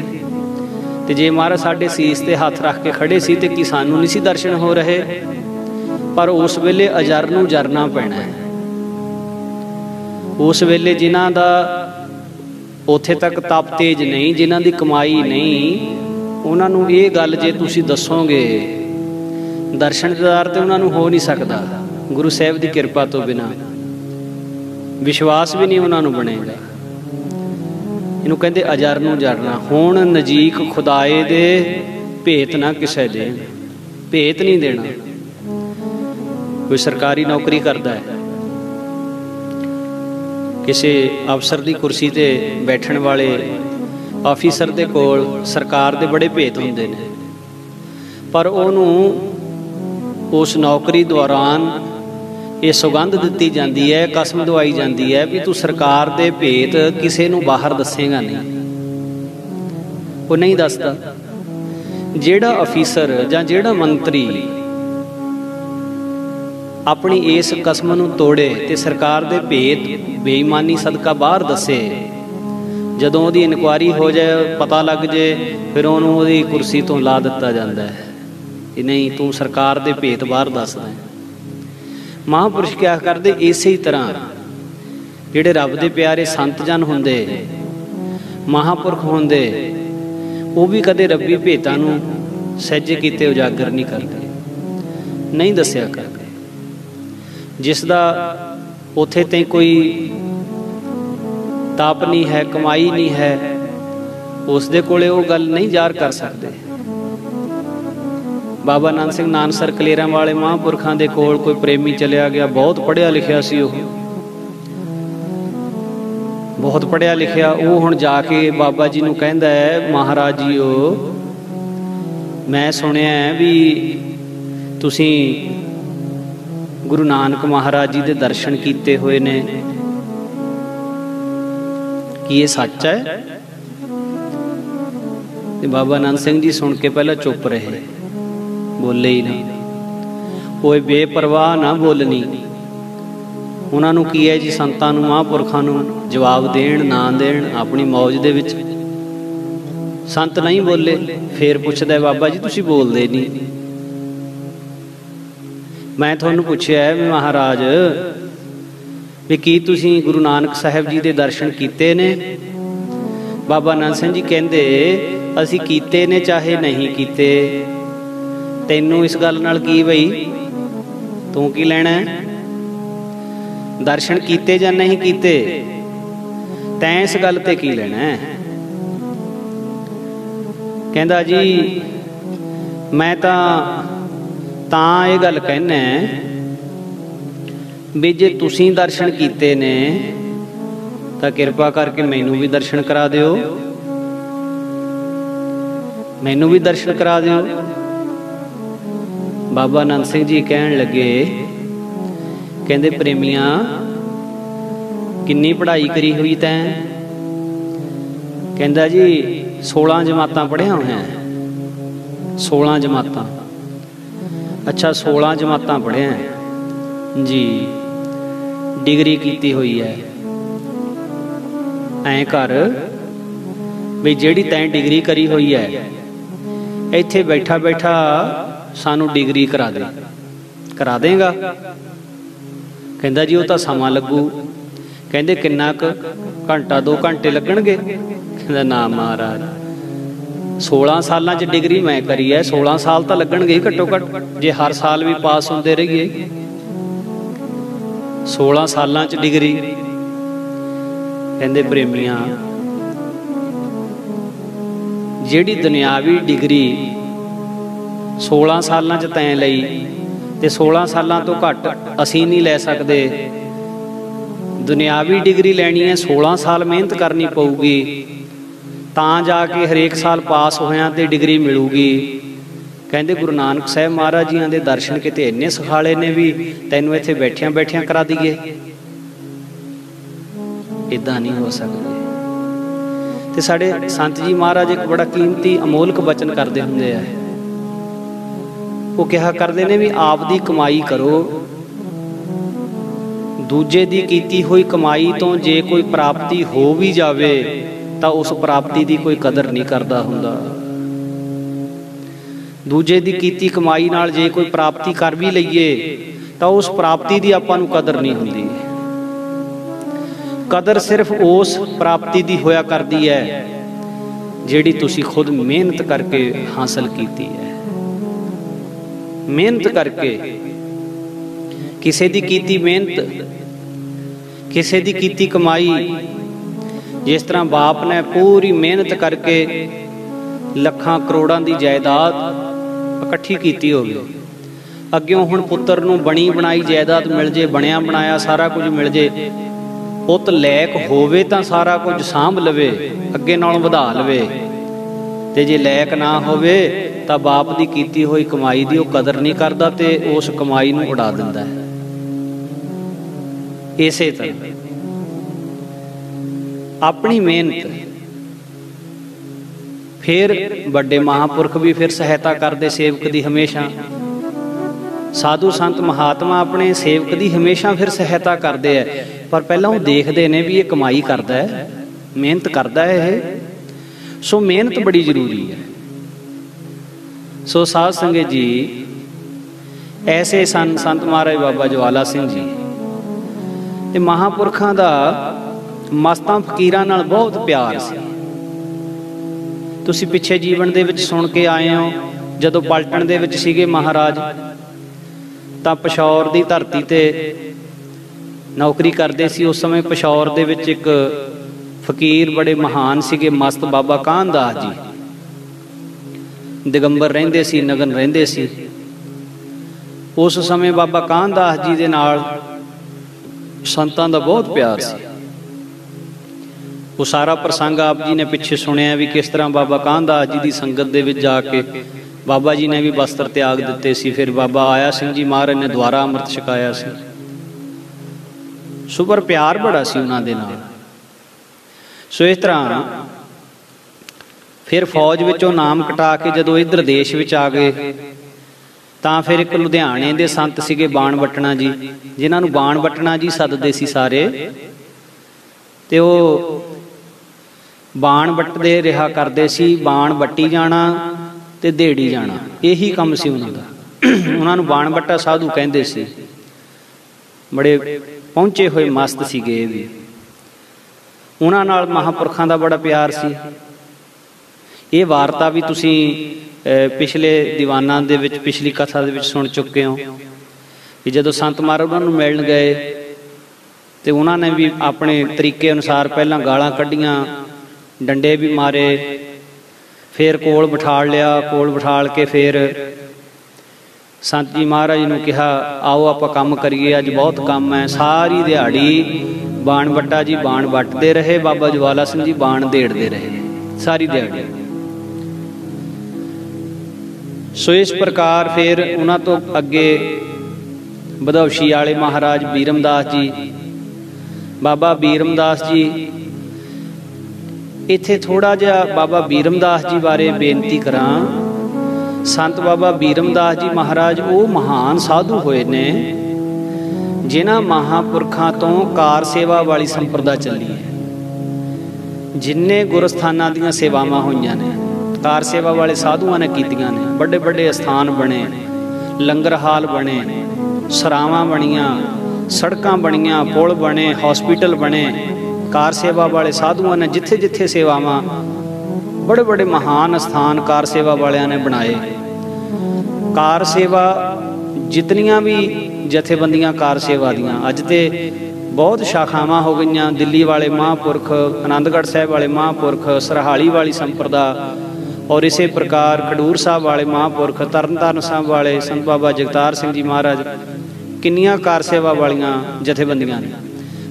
ते जे महाराज साडे सीस ते हथ रख के खड़े सी ते कि सानू नहीं सी दर्शन हो रहे। पर उस वेले अजर नूं जरना पैना है। उस वेले जिन्हां दा उत्थे तक तप तेज नहीं, जिन्हां दी कमाई नहीं, उन्हां नूं ये गल जे तुसीं दसोगे दर्शन दीदार ते उन्हां नूं हो नहीं सकता। गुरु साहिब की किरपा तो बिना विश्वास भी नहीं उन्हां नूं बनेगा। इनू कहते अजर नूं जरना। हुण नजीक खुदाए दे भेत ना किसे दे, भेत नहीं देना। कोई सरकारी नौकरी करता है, किसी अफसर की कुर्सी ते बैठण वाले ऑफिसर दे कोल सरकार दे बड़े भेत हुंदे ने, पर उहनूं उस नौकरी दौरान ये सुगंध दी जाती है, कसम दवाई जाती है भी तू सरकार दे भेत किसी नूं बाहर दसेगा नहीं। वो नहीं दसदा। जेड़ा अफीसर जां जेड़ा मंत्री अपनी इस कसम नूं तोड़े ते सरकार दे भेत बेईमानी सदका बाहर दसे, जदों उहदी इनकुआरी हो जाए पता लग जाए, फिर उहनूं उहदी कुर्सी तो ला दिता जाता है कि नहीं तू सरकार दे भेत बाहर दसदा है। महापुरुष क्या करते, इस ही तरह जिहड़े रब दे प्यारे संत जन हुंदे महापुरख हुंदे, वो भी कदे रब्बी भेतां नूं सहजे कीते उजागर नहीं करते, नहीं दस्या करते। जिसदा उत्थे ते कोई ताप नहीं है, कमाई नहीं है, उस दे कोले वो गल नहीं जार कर सकते। बाबा नानक सिंह नानसर कलेरां वाले महापुरखां दे कोल कोई प्रेमी चलिया गया, बहुत पढ़िया लिखिया सी, बहुत पढ़िया लिखिया। वो हुण जाके बाबा जी नूं कहंदा है, महाराज जी मैं सुनिया है भी तुसीं गुरु नानक महाराज जी दे दर्शन कीते हुए ने, कि ये सच है? ते बाबा नानक सिंह जी सुन के पहले चुप रहे, बोले ही ना। कोई बेपरवाह ना बोलनी, ਉਹਨਾਂ ਨੂੰ ਕੀ ਹੈ ਜੀ, ਸੰਤਾਂ ਨੂੰ ਮਹਾਂਪੁਰਖਾਂ ਨੂੰ ਜਵਾਬ ਦੇਣ ਨਾ ਦੇਣ ਆਪਣੀ ਮੌਜ ਦੇ ਵਿੱਚ। ਸੰਤ ਨਹੀਂ ਬੋਲੇ, ਫੇਰ ਪੁੱਛਦਾ ਬਾਬਾ ਜੀ ਤੁਸੀਂ ਬੋਲਦੇ ਨਹੀਂ। ਮੈਂ ਤੁਹਾਨੂੰ ਪੁੱਛਿਆ ਵੀ ਮਹਾਰਾਜ ਵੀ ਕੀ ਤੁਸੀਂ ਗੁਰੂ ਨਾਨਕ ਸਾਹਿਬ ਜੀ ਦੇ ਦਰਸ਼ਨ ਕੀਤੇ ਨੇ? ਬਾਬਾ ਨੰਦ ਸਿੰਘ ਜੀ ਕਹਿੰਦੇ ਅਸੀਂ ਕੀਤੇ ਨੇ ਚਾਹੇ ਨਹੀਂ ਕੀਤੇ, ਤੈਨੂੰ ਇਸ ਗੱਲ ਨਾਲ ਕੀ ਬਈ, ਤੂੰ ਕੀ ਲੈਣਾ? ਦਰਸ਼ਨ ਕੀਤੇ ਜਾਂ ਨਹੀਂ ਕੀਤੇ, ਤੈਂ ਇਸ ਗੱਲ ਤੇ ਕੀ ਲੈਣਾ? ਕਹਿੰਦਾ ਜੀ ਮੈਂ ਤਾਂ ਇਹ ਗੱਲ ਕਹਿਣਾ ਵੀ ਜੇ ਤੁਸੀਂ ਦਰਸ਼ਨ ਕੀਤੇ ਨੇ ਤਾਂ ਕਿਰਪਾ ਕਰਕੇ ਮੈਨੂੰ ਵੀ ਦਰਸ਼ਨ ਕਰਾ ਦਿਓ, ਮੈਨੂੰ ਵੀ ਦਰਸ਼ਨ ਕਰਾ ਦਿਓ। ਬਾਬਾ ਨੰਦ ਸਿੰਘ ਜੀ ਕਹਿਣ ਲੱਗੇ, ਕਹਿੰਦੇ ਪ੍ਰੇਮੀਆਂ ਕਿੰਨੀ ਪੜ੍ਹਾਈ ਕਰੀ ਹੋਈ ਤੈਂ? ਕਹਿੰਦਾ ਜੀ 16 ਜਮਾਤਾਂ ਪੜ੍ਹਿਆ ਹੋਇਆ। 16 ਜਮਾਤਾਂ? ਅੱਛਾ 16 ਜਮਾਤਾਂ ਪੜ੍ਹਿਆ ਜੀ, ਡਿਗਰੀ ਕੀਤੀ ਹੋਈ ਹੈ। ਐਂ ਕਰ ਵੀ ਜਿਹੜੀ ਤੈਂ ਡਿਗਰੀ ਕਰੀ ਹੋਈ ਹੈ ਇੱਥੇ ਬੈਠਾ ਬੈਠਾ ਸਾਨੂੰ ਡਿਗਰੀ ਕਰਾ ਦੇ, ਕਰਾ ਦੇਗਾ? ਕਹਿੰਦਾ ਜੀ ਉਹ ਤਾਂ ਸਮਾਂ ਲੱਗੂ। ਕਹਿੰਦੇ ਕਿੰਨਾ ਕੁ? ਘੰਟਾ 2 ਘੰਟੇ ਲੱਗਣਗੇ? ਕਹਿੰਦਾ ਨਾ ਮਹਾਰਾਜ 16 ਸਾਲਾਂ 'ਚ ਡਿਗਰੀ ਮੈਂ ਕਰੀ ਹੈ, 16 ਸਾਲ ਤਾਂ ਲੱਗਣਗੇ ਹੀ ਘੱਟੋ ਘੱਟ, ਜੇ ਹਰ ਸਾਲ ਵੀ ਪਾਸ ਹੁੰਦੇ ਰਹੀਏ। 16 ਸਾਲਾਂ 'ਚ ਡਿਗਰੀ? ਕਹਿੰਦੇ ਪ੍ਰੇਮੀਆਂ ਜਿਹੜੀ ਦੁਨਿਆਵੀ ਡਿਗਰੀ 16 ਸਾਲਾਂ 'ਚ ਤੈਂ ਲਈ ਤੇ 16 ਸਾਲਾਂ ਤੋਂ ਘੱਟ ਅਸੀਂ ਨਹੀਂ ਲੈ ਸਕਦੇ। ਦੁਨਿਆਵੀ ਡਿਗਰੀ ਲੈਣੀ ਹੈ 16 ਸਾਲ ਮਿਹਨਤ ਕਰਨੀ ਪਊਗੀ, ਤਾਂ ਜਾ ਕੇ ਹਰੇਕ ਸਾਲ ਪਾਸ ਹੋਇਆਂ ਤੇ ਡਿਗਰੀ ਮਿਲੂਗੀ। ਕਹਿੰਦੇ ਗੁਰੂ ਨਾਨਕ ਸਾਹਿਬ ਮਹਾਰਾਜ ਜੀਆਂ ਦੇ ਦਰਸ਼ਨ ਕਿਤੇ ਇੰਨੇ ਸੁਖਾਲੇ ਨੇ ਵੀ ਤੈਨੂੰ ਇੱਥੇ ਬੈਠਿਆਂ ਬੈਠਿਆਂ ਕਰਾ ਦਈਏ? ਇੱਦਾਂ ਨਹੀਂ ਹੋ ਸਕਦਾ। ਤੇ ਸਾਡੇ ਸੰਤ ਜੀ ਮਹਾਰਾਜ ਇੱਕ ਬੜਾ ਕੀਮਤੀ ਅਮੋਲਕ ਬਚਨ ਕਰਦੇ ਹੁੰਦੇ ਆ। ਉਹ ਕਿਹਾ ਕਰਦੇ ਨੇ ਵੀ ਆਪ ਦੀ ਕਮਾਈ ਕਰੋ, ਦੂਜੇ ਦੀ ਕੀਤੀ ਹੋਈ ਕਮਾਈ ਤੋਂ ਜੇ ਕੋਈ ਪ੍ਰਾਪਤੀ ਹੋ ਵੀ ਜਾਵੇ ਤਾਂ ਉਸ ਪ੍ਰਾਪਤੀ ਦੀ ਕੋਈ ਕਦਰ ਨਹੀਂ ਕਰਦਾ ਹੁੰਦਾ। ਦੂਜੇ ਦੀ ਕੀਤੀ ਕਮਾਈ ਨਾਲ ਜੇ ਕੋਈ ਪ੍ਰਾਪਤੀ ਕਰ ਵੀ ਲਈਏ ਤਾਂ ਉਸ ਪ੍ਰਾਪਤੀ ਦੀ ਆਪਾਂ ਨੂੰ ਕਦਰ ਨਹੀਂ ਹੁੰਦੀ। ਕਦਰ ਸਿਰਫ ਉਸ ਪ੍ਰਾਪਤੀ ਦੀ ਹੋਇਆ ਕਰਦੀ ਹੈ ਜਿਹੜੀ ਤੁਸੀਂ ਖੁਦ ਮਿਹਨਤ ਕਰਕੇ ਹਾਸਲ ਕੀਤੀ ਹੈ। ਮਿਹਨਤ ਕਰਕੇ, ਕਿਸੇ ਦੀ ਕੀਤੀ ਮਿਹਨਤ, ਕਿਸੇ ਦੀ ਕੀਤੀ ਕਮਾਈ, ਜਿਸ ਤਰ੍ਹਾਂ ਬਾਪ ਨੇ ਪੂਰੀ ਮਿਹਨਤ ਕਰਕੇ ਲੱਖਾਂ ਕਰੋੜਾਂ ਦੀ ਜਾਇਦਾਦ ਇਕੱਠੀ ਕੀਤੀ ਹੋਵੇ, ਅੱਗਿਓਂ ਹੁਣ ਪੁੱਤਰ ਨੂੰ ਬਣੀ ਬਣਾਈ ਜਾਇਦਾਦ ਮਿਲ ਜੇ, ਬਣਿਆ ਬਣਾਇਆ ਸਾਰਾ ਕੁਝ ਮਿਲ ਜੇ, ਪੁੱਤ ਲੈਕ ਹੋਵੇ ਤਾਂ ਸਾਰਾ ਕੁਝ ਸਾਂਭ ਲਵੇ, ਅੱਗੇ ਨਾਲੋਂ ਵਧਾ ਲਵੇ, ਤੇ ਜੇ ਲੈਕ ਨਾ ਹੋਵੇ ਤਾਂ ਬਾਪ ਦੀ ਕੀਤੀ ਹੋਈ ਕਮਾਈ ਦੀ ਉਹ ਕਦਰ ਨਹੀਂ ਕਰਦਾ ਤੇ ਉਸ ਕਮਾਈ ਨੂੰ ਉਡਾ ਦਿੰਦਾ ਹੈ। ਇਸੇ ਤਰ੍ਹਾਂ ਆਪਣੀ ਮਿਹਨਤ, ਫਿਰ ਵੱਡੇ ਮਹਾਂਪੁਰਖ ਵੀ ਫਿਰ ਸਹਾਇਤਾ ਕਰਦੇ ਸੇਵਕ ਦੀ ਹਮੇਸ਼ਾ। ਸਾਧੂ ਸੰਤ ਮਹਾਤਮਾ ਆਪਣੇ ਸੇਵਕ ਦੀ ਹਮੇਸ਼ਾ ਫਿਰ ਸਹਾਇਤਾ ਕਰਦੇ ਆ, ਪਰ ਪਹਿਲਾਂ ਉਹ ਦੇਖਦੇ ਨੇ ਵੀ ਇਹ ਕਮਾਈ ਕਰਦਾ ਹੈ, ਮਿਹਨਤ ਕਰਦਾ ਹੈ ਇਹ, ਸੋ ਮਿਹਨਤ ਬੜੀ ਜ਼ਰੂਰੀ ਹੈ। ਸੋ ਸਾਧ ਸੰਗਤ ਜੀ, ਐਸੇ ਸਨ ਸੰਤ ਮਹਾਰਾਜ ਬਾਬਾ ਜਵਾਲਾ ਸਿੰਘ ਜੀ। ਤੇ ਮਹਾਂਪੁਰਖਾਂ ਦਾ ਮਸਤਾਂ ਫਕੀਰਾਂ ਨਾਲ ਬਹੁਤ ਪਿਆਰ ਸੀ। ਤੁਸੀਂ ਪਿੱਛੇ ਜੀਵਨ ਦੇ ਵਿੱਚ ਸੁਣ ਕੇ ਆਏ ਹੋ, ਜਦੋਂ ਪਲਟਣ ਦੇ ਵਿੱਚ ਸੀਗੇ ਮਹਾਰਾਜ ਤਾਂ ਪਿਸ਼ੌਰ ਦੀ ਧਰਤੀ ਤੇ ਨੌਕਰੀ ਕਰਦੇ ਸੀ। ਉਸ ਸਮੇਂ ਪਿਸ਼ੌਰ ਦੇ ਵਿੱਚ ਇੱਕ ਫਕੀਰ ਬੜੇ ਮਹਾਨ ਸੀਗੇ, ਮਸਤ ਬਾਬਾ ਕਾਹਨਦਾਸ ਜੀ, ਦਿਗੰਬਰ ਰਹਿੰਦੇ ਸੀ, ਨਗਨ ਰਹਿੰਦੇ ਸੀ। ਉਸ ਸਮੇਂ ਬਾਬਾ ਕਾਹਨਦਾਸ ਜੀ ਦੇ ਨਾਲ ਸੰਤਾਂ ਦਾ ਬਹੁਤ ਪਿਆਰ ਸੀ। ਉਹ ਸਾਰਾ ਪ੍ਰਸੰਗ ਆਪ ਜੀ ਨੇ ਪਿੱਛੇ ਸੁਣਿਆ ਵੀ ਕਿਸ ਤਰ੍ਹਾਂ ਬਾਬਾ ਕਾਹਨਦਾਸ ਜੀ ਦੀ ਸੰਗਤ ਦੇ ਵਿੱਚ ਜਾ ਕੇ ਬਾਬਾ ਜੀ ਨੇ ਵੀ ਵਸਤਰ ਤਿਆਗ ਦਿੱਤੇ ਸੀ। ਫਿਰ ਬਾਬਾ ਆਇਆ ਸਿੰਘ ਜੀ ਮਹਾਰਾਜ ਨੇ ਦੁਆਰਾ ਅੰਮ੍ਰਿਤ ਛਕਾਇਆ ਸੀ। ਸੋ ਪਰ ਪਿਆਰ ਬੜਾ ਸੀ ਉਹਨਾਂ ਦੇ ਨਾਲ। ਸੋ ਇਸ ਤਰ੍ਹਾਂ ਫਿਰ ਫੌਜ ਵਿੱਚੋਂ ਨਾਮ ਕਟਾ ਕੇ ਜਦੋਂ ਇੱਧਰ ਦੇਸ਼ ਵਿੱਚ ਆ ਗਏ ਤਾਂ ਫਿਰ ਇੱਕ ਲੁਧਿਆਣੇ ਦੇ ਸੰਤ ਸੀਗੇ ਬਾਣ ਵੱਟਣਾ ਜੀ, ਜਿਨ੍ਹਾਂ ਨੂੰ ਬਾਣ ਵੱਟਣਾ ਜੀ ਸੱਦਦੇ ਸੀ ਸਾਰੇ, ਤੇ ਉਹ ਬਾਣ ਵੱਟਦੇ ਰਿਹਾ ਕਰਦੇ ਸੀ। ਬਾਣ ਵੱਟੀ ਜਾਣਾ ਤੇ ਦੇੜੀ ਜਾਣਾ, ਇਹੀ ਕੰਮ ਸੀ ਉਹਨਾਂ ਦਾ। ਉਹਨਾਂ ਨੂੰ ਬਾਣ ਵੱਟਾ ਸਾਧੂ ਕਹਿੰਦੇ ਸੀ। ਬੜੇ ਪਹੁੰਚੇ ਹੋਏ ਮਸਤ ਸੀਗੇ ਇਹ ਵੀ। ਉਹਨਾਂ ਨਾਲ ਮਹਾਂਪੁਰਖਾਂ ਦਾ ਬੜਾ ਪਿਆਰ ਸੀ। ਇਹ ਵਾਰਤਾ ਵੀ ਤੁਸੀਂ ਪਿਛਲੇ ਦੀਵਾਨਾਂ ਦੇ ਵਿੱਚ, ਪਿਛਲੀ ਕਥਾ ਦੇ ਵਿੱਚ ਸੁਣ ਚੁੱਕੇ ਹੋ ਕਿ ਜਦੋਂ ਸੰਤ ਮਹਾਰਾਜ ਉਹਨਾਂ ਨੂੰ ਮਿਲਣ ਗਏ ਤੇ ਉਹਨਾਂ ਨੇ ਵੀ ਆਪਣੇ ਤਰੀਕੇ ਅਨੁਸਾਰ ਪਹਿਲਾਂ ਗਾਲਾਂ ਕੱਢੀਆਂ, ਡੰਡੇ ਵੀ ਮਾਰੇ, ਫਿਰ ਕੋਲ ਬਿਠਾ ਲਿਆ। ਕੋਲ ਬਿਠਾਲ ਕੇ ਫਿਰ ਸੰਤ ਜੀ ਮਹਾਰਾਜ ਨੂੰ ਕਿਹਾ, ਆਓ ਆਪਾਂ ਕੰਮ ਕਰੀਏ, ਅੱਜ ਬਹੁਤ ਕੰਮ ਹੈ। ਸਾਰੀ ਦਿਹਾੜੀ ਬਾਣ ਵੱਟਾ ਜੀ ਬਾਣ ਵੱਟਦੇ ਰਹੇ, ਬਾਬਾ ਜਵਾਲਾ ਸਿੰਘ ਜੀ ਬਾਣ ਦੇੜਦੇ ਰਹੇ ਸਾਰੀ ਦਿਹਾੜੀ। ਸੋ ਇਸ ਪ੍ਰਕਾਰ ਫਿਰ ਉਹਨਾਂ ਤੋਂ ਅੱਗੇ ਬਧੌਸ਼ੀ ਵਾਲੇ ਮਹਾਰਾਜ ਬੀਰਮਦਾਸ ਜੀ, ਬਾਬਾ ਬੀਰਮਦਾਸ ਜੀ। ਇੱਥੇ ਥੋੜਾ ਜਿਹਾ ਬਾਬਾ ਬੀਰਮਦਾਸ ਜੀ ਬਾਰੇ ਬੇਨਤੀ ਕਰਾਂ। ਸੰਤ ਬਾਬਾ ਬੀਰਮਦਾਸ ਜੀ ਮਹਾਰਾਜ ਉਹ ਮਹਾਨ ਸਾਧੂ ਹੋਏ ਨੇ ਜਿਨ੍ਹਾਂ ਮਹਾਂਪੁਰਖਾਂ ਤੋਂ ਕਾਰ ਸੇਵਾ ਵਾਲੀ ਸੰਪਰਦਾ ਚੱਲੀ ਹੈ। ਜਿੰਨੇ ਗੁਰਸਥਾਨਾਂ ਦੀਆਂ ਸੇਵਾਵਾਂ ਹੋਈਆਂ ਨੇ ਕਾਰ ਸੇਵਾ ਵਾਲੇ ਸਾਧੂਆਂ ਨੇ ਕੀਤੀਆਂ ਨੇ। ਵੱਡੇ ਵੱਡੇ ਅਸਥਾਨ ਬਣੇ, ਲੰਗਰ ਹਾਲ ਬਣੇ, ਸਰਾਵਾਂ ਬਣੀਆਂ, ਸੜਕਾਂ ਬਣੀਆਂ, ਪੁਲ ਬਣੇ, ਹਸਪੀਟਲ ਬਣੇ। ਕਾਰ ਸੇਵਾ ਵਾਲੇ ਸਾਧੂਆਂ ਨੇ ਜਿੱਥੇ ਜਿੱਥੇ ਸੇਵਾਵਾਂ, ਬੜੇ ਬੜੇ ਮਹਾਨ ਅਸਥਾਨ ਕਾਰ ਸੇਵਾ ਵਾਲਿਆਂ ਨੇ ਬਣਾਏ। ਕਾਰ ਸੇਵਾ ਜਿਤਨੀਆਂ ਵੀ ਜਥੇਬੰਦੀਆਂ ਕਾਰ ਸੇਵਾ ਦੀਆਂ, ਅੱਜ ਤੇ ਬਹੁਤ ਸ਼ਾਖਾਵਾਂ ਹੋ ਗਈਆਂ। ਦਿੱਲੀ ਵਾਲੇ ਮਹਾਂਪੁਰਖ, ਆਨੰਦਗੜ੍ਹ ਸਾਹਿਬ ਵਾਲੇ ਮਹਾਂਪੁਰਖ, ਸਰਹਾਲੀ ਵਾਲੀ ਸੰਪਰਦਾ, ਔਰ ਇਸੇ ਪ੍ਰਕਾਰ ਖਡੂਰ ਸਾਹਿਬ ਵਾਲੇ ਮਹਾਂਪੁਰਖ, ਤਰਨਤਾਰਨ ਸਾਹਿਬ ਵਾਲੇ ਸੰਤ ਬਾਬਾ ਜਗਤਾਰ ਸਿੰਘ ਜੀ ਮਹਾਰਾਜ, ਕਿੰਨੀਆਂ ਕਾਰ ਸੇਵਾ ਵਾਲੀਆਂ ਜਥੇਬੰਦੀਆਂ ਨੇ।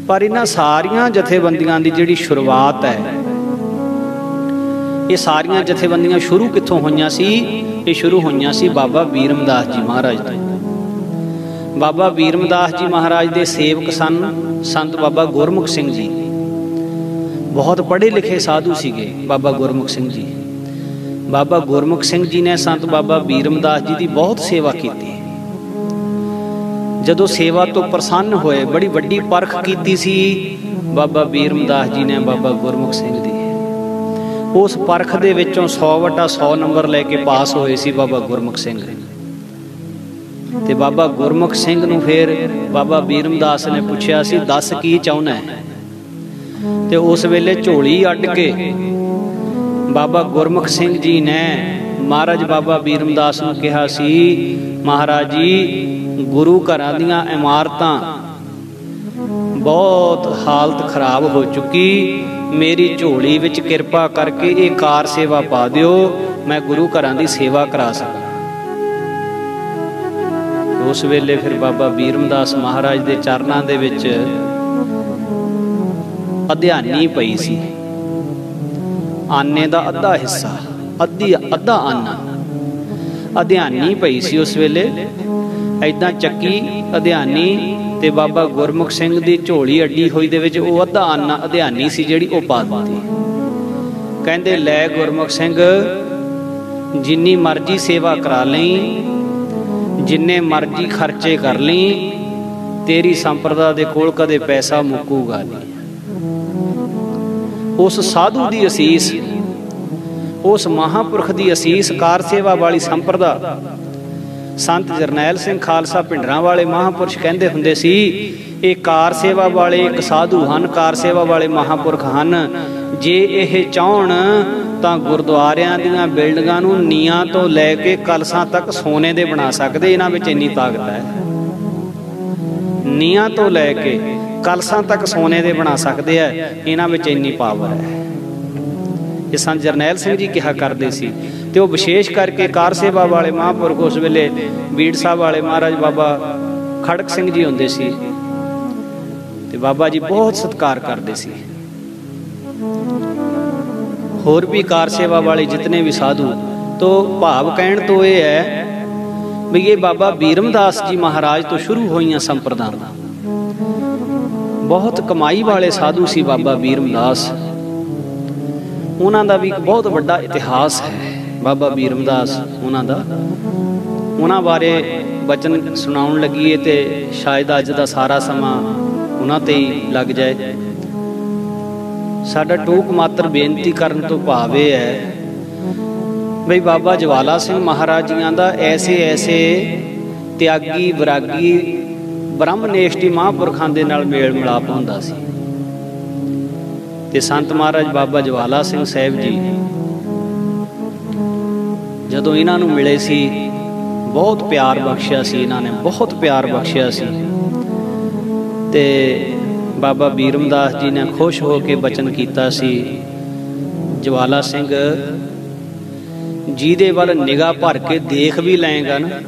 ਪਰ ਇਹਨਾਂ ਸਾਰੀਆਂ ਜਥੇਬੰਦੀਆਂ ਦੀ ਜਿਹੜੀ ਸ਼ੁਰੂਆਤ ਹੈ, ਇਹ ਸਾਰੀਆਂ ਜਥੇਬੰਦੀਆਂ ਸ਼ੁਰੂ ਕਿੱਥੋਂ ਹੋਈਆਂ ਸੀ? ਇਹ ਸ਼ੁਰੂ ਹੋਈਆਂ ਸੀ ਬਾਬਾ ਬੀਰਮਦਾਸ ਜੀ ਮਹਾਰਾਜ ਤੋਂ। ਬਾਬਾ ਬੀਰਮਦਾਸ ਜੀ ਮਹਾਰਾਜ ਦੇ ਸੇਵਕ ਸਨ ਸੰਤ ਬਾਬਾ ਗੁਰਮੁਖ ਸਿੰਘ ਜੀ। ਬਹੁਤ ਪੜ੍ਹੇ ਲਿਖੇ ਸਾਧੂ ਸੀਗੇ ਬਾਬਾ ਗੁਰਮੁਖ ਸਿੰਘ ਜੀ। ਬਾਬਾ ਗੁਰਮੁਖ ਸਿੰਘ ਜੀ ਨੇ ਸੰਤ ਬਾਬਾ ਬੀਰਮਦਾਸ ਜੀ ਦੀ ਬਹੁਤ ਸੇਵਾ ਕੀਤੀ। ਜਦੋਂ ਸੇਵਾ ਤੋਂ ਪ੍ਰਸੰਨ ਹੋਏ, ਬੜੀ ਵੱਡੀ ਪਰਖ ਕੀਤੀ ਸੀ ਬਾਬਾ ਬੀਰਮਦਾਸ ਜੀ ਨੇ ਬਾਬਾ ਗੁਰਮੁਖ ਸਿੰਘ ਦੀ। ਉਸ ਪਰਖ ਦੇ ਵਿੱਚੋਂ 100/100 ਨੰਬਰ ਲੈ ਕੇ ਪਾਸ ਹੋਏ ਸੀ ਬਾਬਾ ਗੁਰਮੁਖ ਸਿੰਘ। ਤੇ ਬਾਬਾ ਗੁਰਮੁਖ ਸਿੰਘ ਨੂੰ ਫਿਰ ਬਾਬਾ ਬੀਰਮਦਾਸ ਨੇ ਪੁੱਛਿਆ ਸੀ, ਦੱਸ ਕੀ ਚਾਹੁੰਦਾ ਹੈ? ਤੇ ਉਸ ਵੇਲੇ ਝੋਲੀ ਅੱਡ ਕੇ ਬਾਬਾ ਗੁਰਮੁਖ ਸਿੰਘ ਜੀ ਨੇ ਮਹਾਰਾਜ ਬਾਬਾ ਬੀਰਮਦਾਸ ਨੂੰ ਕਿਹਾ ਸੀ, ਮਹਾਰਾਜ ਜੀ ਗੁਰੂ ਘਰਾਂ ਦੀਆਂ ਇਮਾਰਤਾਂ ਬਹੁਤ ਹਾਲਤ ਖਰਾਬ ਹੋ ਚੁੱਕੀ, ਮੇਰੀ ਝੋਲੀ ਵਿੱਚ ਕਿਰਪਾ ਕਰਕੇ ਇਹ ਕਾਰ ਸੇਵਾ ਪਾ ਦਿਓ, ਮੈਂ ਗੁਰੂ ਘਰਾਂ ਦੀ ਸੇਵਾ ਕਰਾ ਸਕਾਂ। ਉਸ ਵੇਲੇ ਫਿਰ ਬਾਬਾ ਬੀਰਮਦਾਸ ਮਹਾਰਾਜ ਦੇ ਚਰਨਾਂ ਦੇ ਵਿੱਚ ਅਧਿਆਨੀ ਪਈ ਸੀ। ਆਨੇ ਦਾ ਅੱਧਾ ਹਿੱਸਾ, ਅੱਧਾ ਆਨਾ ਅਧਿਆਨੀ ਪਈ ਸੀ ਉਸ ਵੇਲੇ। ਏਦਾਂ ਚੱਕੀ ਅਧਿਆਨੀ ਤੇ ਬਾਬਾ ਗੁਰਮੁਖ ਸਿੰਘ ਦੀ ਝੋਲੀ ਅੱਡੀ ਹੋਈ ਦੇ ਵਿੱਚ ਉਹ ਅੱਧਾ ਆਨਾ ਅਧਿਆਨੀ ਸੀ ਜਿਹੜੀ ਉਹ ਪਾ ਦਿੱਤੀ। ਕਹਿੰਦੇ ਲੈ ਗੁਰਮੁਖ ਸਿੰਘ, ਜਿੰਨੀ ਮਰਜ਼ੀ ਸੇਵਾ ਕਰਾ ਲਈ, ਜਿੰਨੇ ਮਰਜ਼ੀ ਖਰਚੇ ਕਰ ਲਈ, ਤੇਰੀ ਸੰਪਰਦਾ ਦੇ ਕੋਲ ਕਦੇ ਪੈਸਾ ਮੁੱਕੂਗਾ ਨਹੀਂ। ਉਸ ਸਾਧੂ ਦੀ ਅਸੀਸ, ਉਸ ਮਹਾਂਪੁਰਖ ਦੀ ਅਸੀਸ, ਕਾਰ ਸੇਵਾ ਵਾਲੀ ਸੰਪਰਦਾ। ਸੰਤ ਜਰਨੈਲ ਸਿੰਘ ਖਾਲਸਾ ਭਿੰਡਰਾਂ ਵਾਲੇ ਮਹਾਂਪੁਰਸ਼ ਕਹਿੰਦੇ ਹੁੰਦੇ ਸੀ, ਇਹ ਕਾਰ ਸੇਵਾ ਵਾਲੇ ਇੱਕ ਸਾਧੂ ਹਨ, ਕਾਰ ਸੇਵਾ ਵਾਲੇ ਮਹਾਂਪੁਰਖ ਹਨ। ਜੇ ਇਹ ਚਾਹਣ ਤਾਂ ਗੁਰਦੁਆਰਿਆਂ ਦੀਆਂ ਬਿਲਡਿੰਗਾਂ ਨੂੰ ਨੀਹਾਂ ਤੋਂ ਲੈ ਕੇ ਕਲਸਾਂ ਤੱਕ ਸੋਨੇ ਦੇ ਬਣਾ ਸਕਦੇ। ਇਹਨਾਂ ਵਿੱਚ ਇੰਨੀ ਤਾਕਤ ਹੈ। ਨੀਹਾਂ ਤੋਂ ਲੈ ਕੇ ਕਲਸਾਂ ਤੱਕ ਸੋਨੇ ਦੇ ਬਣਾ ਸਕਦੇ ਆ, ਇਹਨਾਂ ਵਿੱਚ ਇੰਨੀ ਪਾਵਰ ਹੈ। ਇਹ ਸੰਤ ਜਰਨੈਲ ਸਿੰਘ ਜੀ ਕਿਹਾ ਕਰਦੇ ਸੀ। ਤੇ ਉਹ ਵਿਸ਼ੇਸ਼ ਕਰਕੇ ਕਾਰ ਸੇਵਾ ਵਾਲੇ ਮਹਾਂਪੁਰਖ ਉਸ ਵੇਲੇ ਬੀੜ ਸਾਹਿਬ ਵਾਲੇ ਮਹਾਰਾਜ ਬਾਬਾ ਖੜਕ ਸਿੰਘ ਜੀ ਹੁੰਦੇ ਸੀ, ਤੇ ਬਾਬਾ ਜੀ ਬਹੁਤ ਸਤਿਕਾਰ ਕਰਦੇ ਸੀ। ਹੋਰ ਵੀ ਕਾਰ ਸੇਵਾ ਵਾਲੇ ਜਿਤਨੇ ਵੀ ਸਾਧੂ, ਤੋਂ ਭਾਵ ਕਹਿਣ ਤੋਂ ਇਹ ਹੈ ਵੀ ਇਹ ਬਾਬਾ ਬੀਰਮਦਾਸ ਜੀ ਮਹਾਰਾਜ ਤੋਂ ਸ਼ੁਰੂ ਹੋਈਆਂ ਸੰਪਰਦਾਵਾਂ। ਬਹੁਤ ਕਮਾਈ ਵਾਲੇ ਸਾਧੂ ਸੀ ਬਾਬਾ ਬੀਰਮਦਾਸ। ਉਹਨਾਂ ਦਾ ਵੀ ਇੱਕ ਬਹੁਤ ਵੱਡਾ ਇਤਿਹਾਸ ਹੈ ਬਾਬਾ ਬੀਰਮਦਾਸ ਉਹਨਾਂ ਦਾ। ਉਹਨਾਂ ਬਾਰੇ ਬਚਨ ਸੁਣਾਉਣ ਲੱਗੀਏ ਤੇ ਸ਼ਾਇਦ ਅੱਜ ਦਾ ਸਾਰਾ ਸਮਾਂ ਉਹਨਾਂ ਤੇ ਹੀ ਲੱਗ ਜਾਏ। ਸਾਡਾ ਟੂਕ ਮਾਤਰ ਬੇਨਤੀ ਕਰਨ ਤੋਂ ਭਾਵ ਇਹ ਹੈ ਬਈ ਬਾਬਾ ਜਵਾਲਾ ਸਿੰਘ ਮਹਾਰਾਜ ਜੀਆਂ ਦਾ ਐਸੇ ਐਸੇ ਤਿਆਗੀ ਵਿਰਾਗੀ ਬ੍ਰਹਮਨੇਸ਼ਟੀ ਮਹਾਂਪੁਰਖਾਂ ਦੇ ਨਾਲ ਮੇਲ ਮਿਲਾਪ ਹੁੰਦਾ ਸੀ। ਤੇ ਸੰਤ ਮਹਾਰਾਜ ਬਾਬਾ ਜਵਾਲਾ ਸਿੰਘ ਸਾਹਿਬ ਜੀ ਜਦੋਂ ਇਹਨਾਂ ਨੂੰ ਮਿਲੇ ਸੀ, ਬਹੁਤ ਪਿਆਰ ਬਖਸ਼ਿਆ ਸੀ ਇਹਨਾਂ ਨੇ, ਬਹੁਤ ਪਿਆਰ ਬਖਸ਼ਿਆ ਸੀ। ਤੇ ਬਾਬਾ ਬੀਰਮਦਾਸ ਜੀ ਨੇ ਖੁਸ਼ ਹੋ ਕੇ ਬਚਨ ਕੀਤਾ ਸੀ, ਜਵਾਲਾ ਸਿੰਘ ਜਿਹਦੇ ਵੱਲ ਨਿਗਾਹ ਭਰ ਕੇ ਦੇਖ ਵੀ ਲਏਗਾ ਨਾ,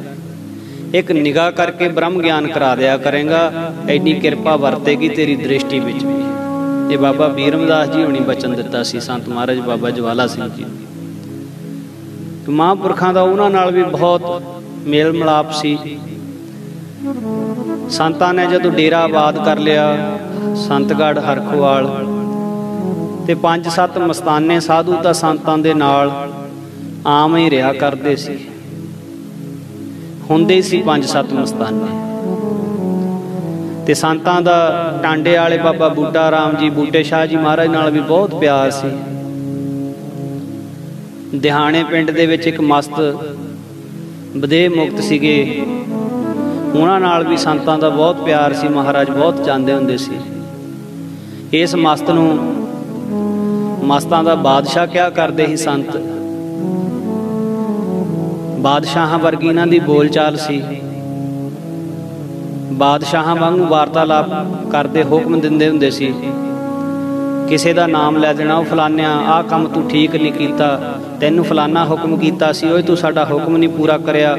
ਇੱਕ ਨਿਗਾਹ ਕਰਕੇ ਬ੍ਰਹਮ ਗਿਆਨ ਕਰਾ ਦਿਆ ਕਰੇਗਾ, ਐਡੀ ਕਿਰਪਾ ਵਰਤੇਗੀ ਤੇਰੀ ਦ੍ਰਿਸ਼ਟੀ ਵਿੱਚ ਵੀ। ਇਹ ਬਾਬਾ ਬੀਰਮਦਾਸ ਜੀ ਹੁਣੀ ਬਚਨ ਦਿੱਤਾ ਸੀ ਸੰਤ ਮਹਾਰਾਜ ਬਾਬਾ ਜਵਾਲਾ ਸਿੰਘ ਜੀ। ਮਹਾਂਪੁਰਖਾਂ ਦਾ ਉਹਨਾਂ ਨਾਲ ਵੀ ਬਹੁਤ ਮੇਲ ਮਿਲਾਪ ਸੀ। ਸੰਤਾਂ ਨੇ ਜਦੋਂ ਡੇਰਾ ਆਬਾਦ ਕਰ ਲਿਆ ਸੰਤਗੜ੍ਹ ਹਰਖਵਾਲ, ਤੇ 5-7 ਮਸਤਾਨੇ ਸਾਧੂ ਤਾਂ ਸੰਤਾਂ ਦੇ ਨਾਲ ਆਮ ਹੀ ਰਿਹਾ ਕਰਦੇ ਸੀ, ਹੁੰਦੇ ਸੀ 5-7 ਮਸਤਾਨੇ। ਤੇ ਸੰਤਾਂ ਦਾ ਟਾਂਡੇ ਵਾਲੇ ਬਾਬਾ ਬੂਟਾ ਰਾਮ ਜੀ, ਬੂਟੇ ਸ਼ਾਹ ਜੀ ਮਹਾਰਾਜ ਨਾਲ ਵੀ ਬਹੁਤ ਪਿਆਰ ਸੀ। ਦਿਹਾਣੇ ਪਿੰਡ ਦੇ ਵਿੱਚ ਇੱਕ ਮਸਤ ਵਿਦੇਹ ਮੁਕਤ ਸੀਗੇ, ਉਹਨਾਂ ਨਾਲ ਵੀ ਸੰਤਾਂ ਦਾ ਬਹੁਤ ਪਿਆਰ ਸੀ, ਮਹਾਰਾਜ ਬਹੁਤ ਚਾਹੁੰਦੇ ਹੁੰਦੇ ਸੀ। ਇਸ ਮਸਤ ਨੂੰ ਮਸਤਾਂ ਦਾ ਬਾਦਸ਼ਾਹ ਕਿਹਾ ਕਰਦੇ ਸੀ ਸੰਤ। ਬਾਦਸ਼ਾਹਾਂ ਵਰਗੀ ਇਹਨਾਂ ਦੀ ਬੋਲਚਾਲ ਸੀ, ਬਾਦਸ਼ਾਹਾਂ ਵਾਂਗੂ ਵਾਰਤਾਲਾਪ ਕਰਦੇ, ਹੁਕਮ ਦਿੰਦੇ ਹੁੰਦੇ ਸੀ। ਕਿਸੇ ਦਾ ਨਾਮ ਲੈ ਦੇਣਾ, ਉਹ ਫਲਾਨਿਆਂ ਆਹ ਕੰਮ ਤੂੰ ਠੀਕ ਨਹੀਂ ਕੀਤਾ, ਤੈਨੂੰ ਫਲਾਨਾ ਹੁਕਮ ਕੀਤਾ ਸੀ, ਓਏ ਤੂੰ ਸਾਡਾ ਹੁਕਮ ਨਹੀਂ ਪੂਰਾ ਕਰਿਆ।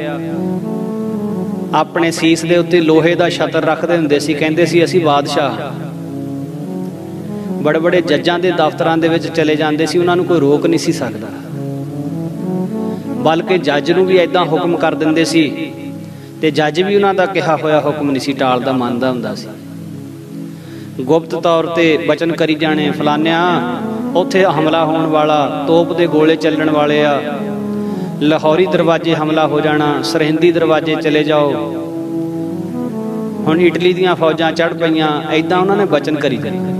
ਆਪਣੇ ਸੀਸ ਦੇ ਉੱਤੇ ਲੋਹੇ ਦਾ ਛਤਰ ਰੱਖਦੇ ਹੁੰਦੇ ਸੀ, ਕਹਿੰਦੇ ਸੀ ਅਸੀਂ ਬਾਦਸ਼ਾਹ। ਬੜੇ ਬੜੇ ਜੱਜਾਂ ਦੇ ਦਫ਼ਤਰਾਂ ਦੇ ਵਿੱਚ ਚਲੇ ਜਾਂਦੇ ਸੀ, ਉਹਨਾਂ ਨੂੰ ਕੋਈ ਰੋਕ ਨਹੀਂ ਸੀ ਸਕਦਾ, ਬਲਕਿ ਜੱਜ ਨੂੰ ਵੀ ਐਦਾਂ ਹੁਕਮ ਕਰ ਦਿੰਦੇ ਸੀ ਤੇ ਜੱਜ ਵੀ ਉਹਨਾਂ ਦਾ ਕਿਹਾ ਹੋਇਆ ਹੁਕਮ ਨਹੀਂ ਸੀ ਟਾਲਦਾ, ਮੰਨਦਾ ਹੁੰਦਾ ਸੀ। ਗੁਪਤ ਤੌਰ ਤੇ ਬਚਨ ਕਰੀ ਜਾਣੇ, ਫਲਾਨਿਆਂ ਉੱਥੇ ਹਮਲਾ ਹੋਣ ਵਾਲਾ, ਤੋਪ ਦੇ ਗੋਲੇ ਚੱਲਣ ਵਾਲੇ ਆ, ਲਾਹੌਰੀ ਦਰਵਾਜ਼ੇ ਹਮਲਾ ਹੋ ਜਾਣਾ, ਸਰਹਿੰਦੀ ਦਰਵਾਜ਼ੇ ਚਲੇ ਜਾਓ, ਹੁਣ ਇਟਲੀ ਦੀਆਂ ਫੌਜਾਂ ਚੜ੍ਹ ਪਈਆਂ, ਐਦਾਂ ਉਹਨਾਂ ਨੇ ਬਚਨ ਕਰੀ ਜਾਣੇ।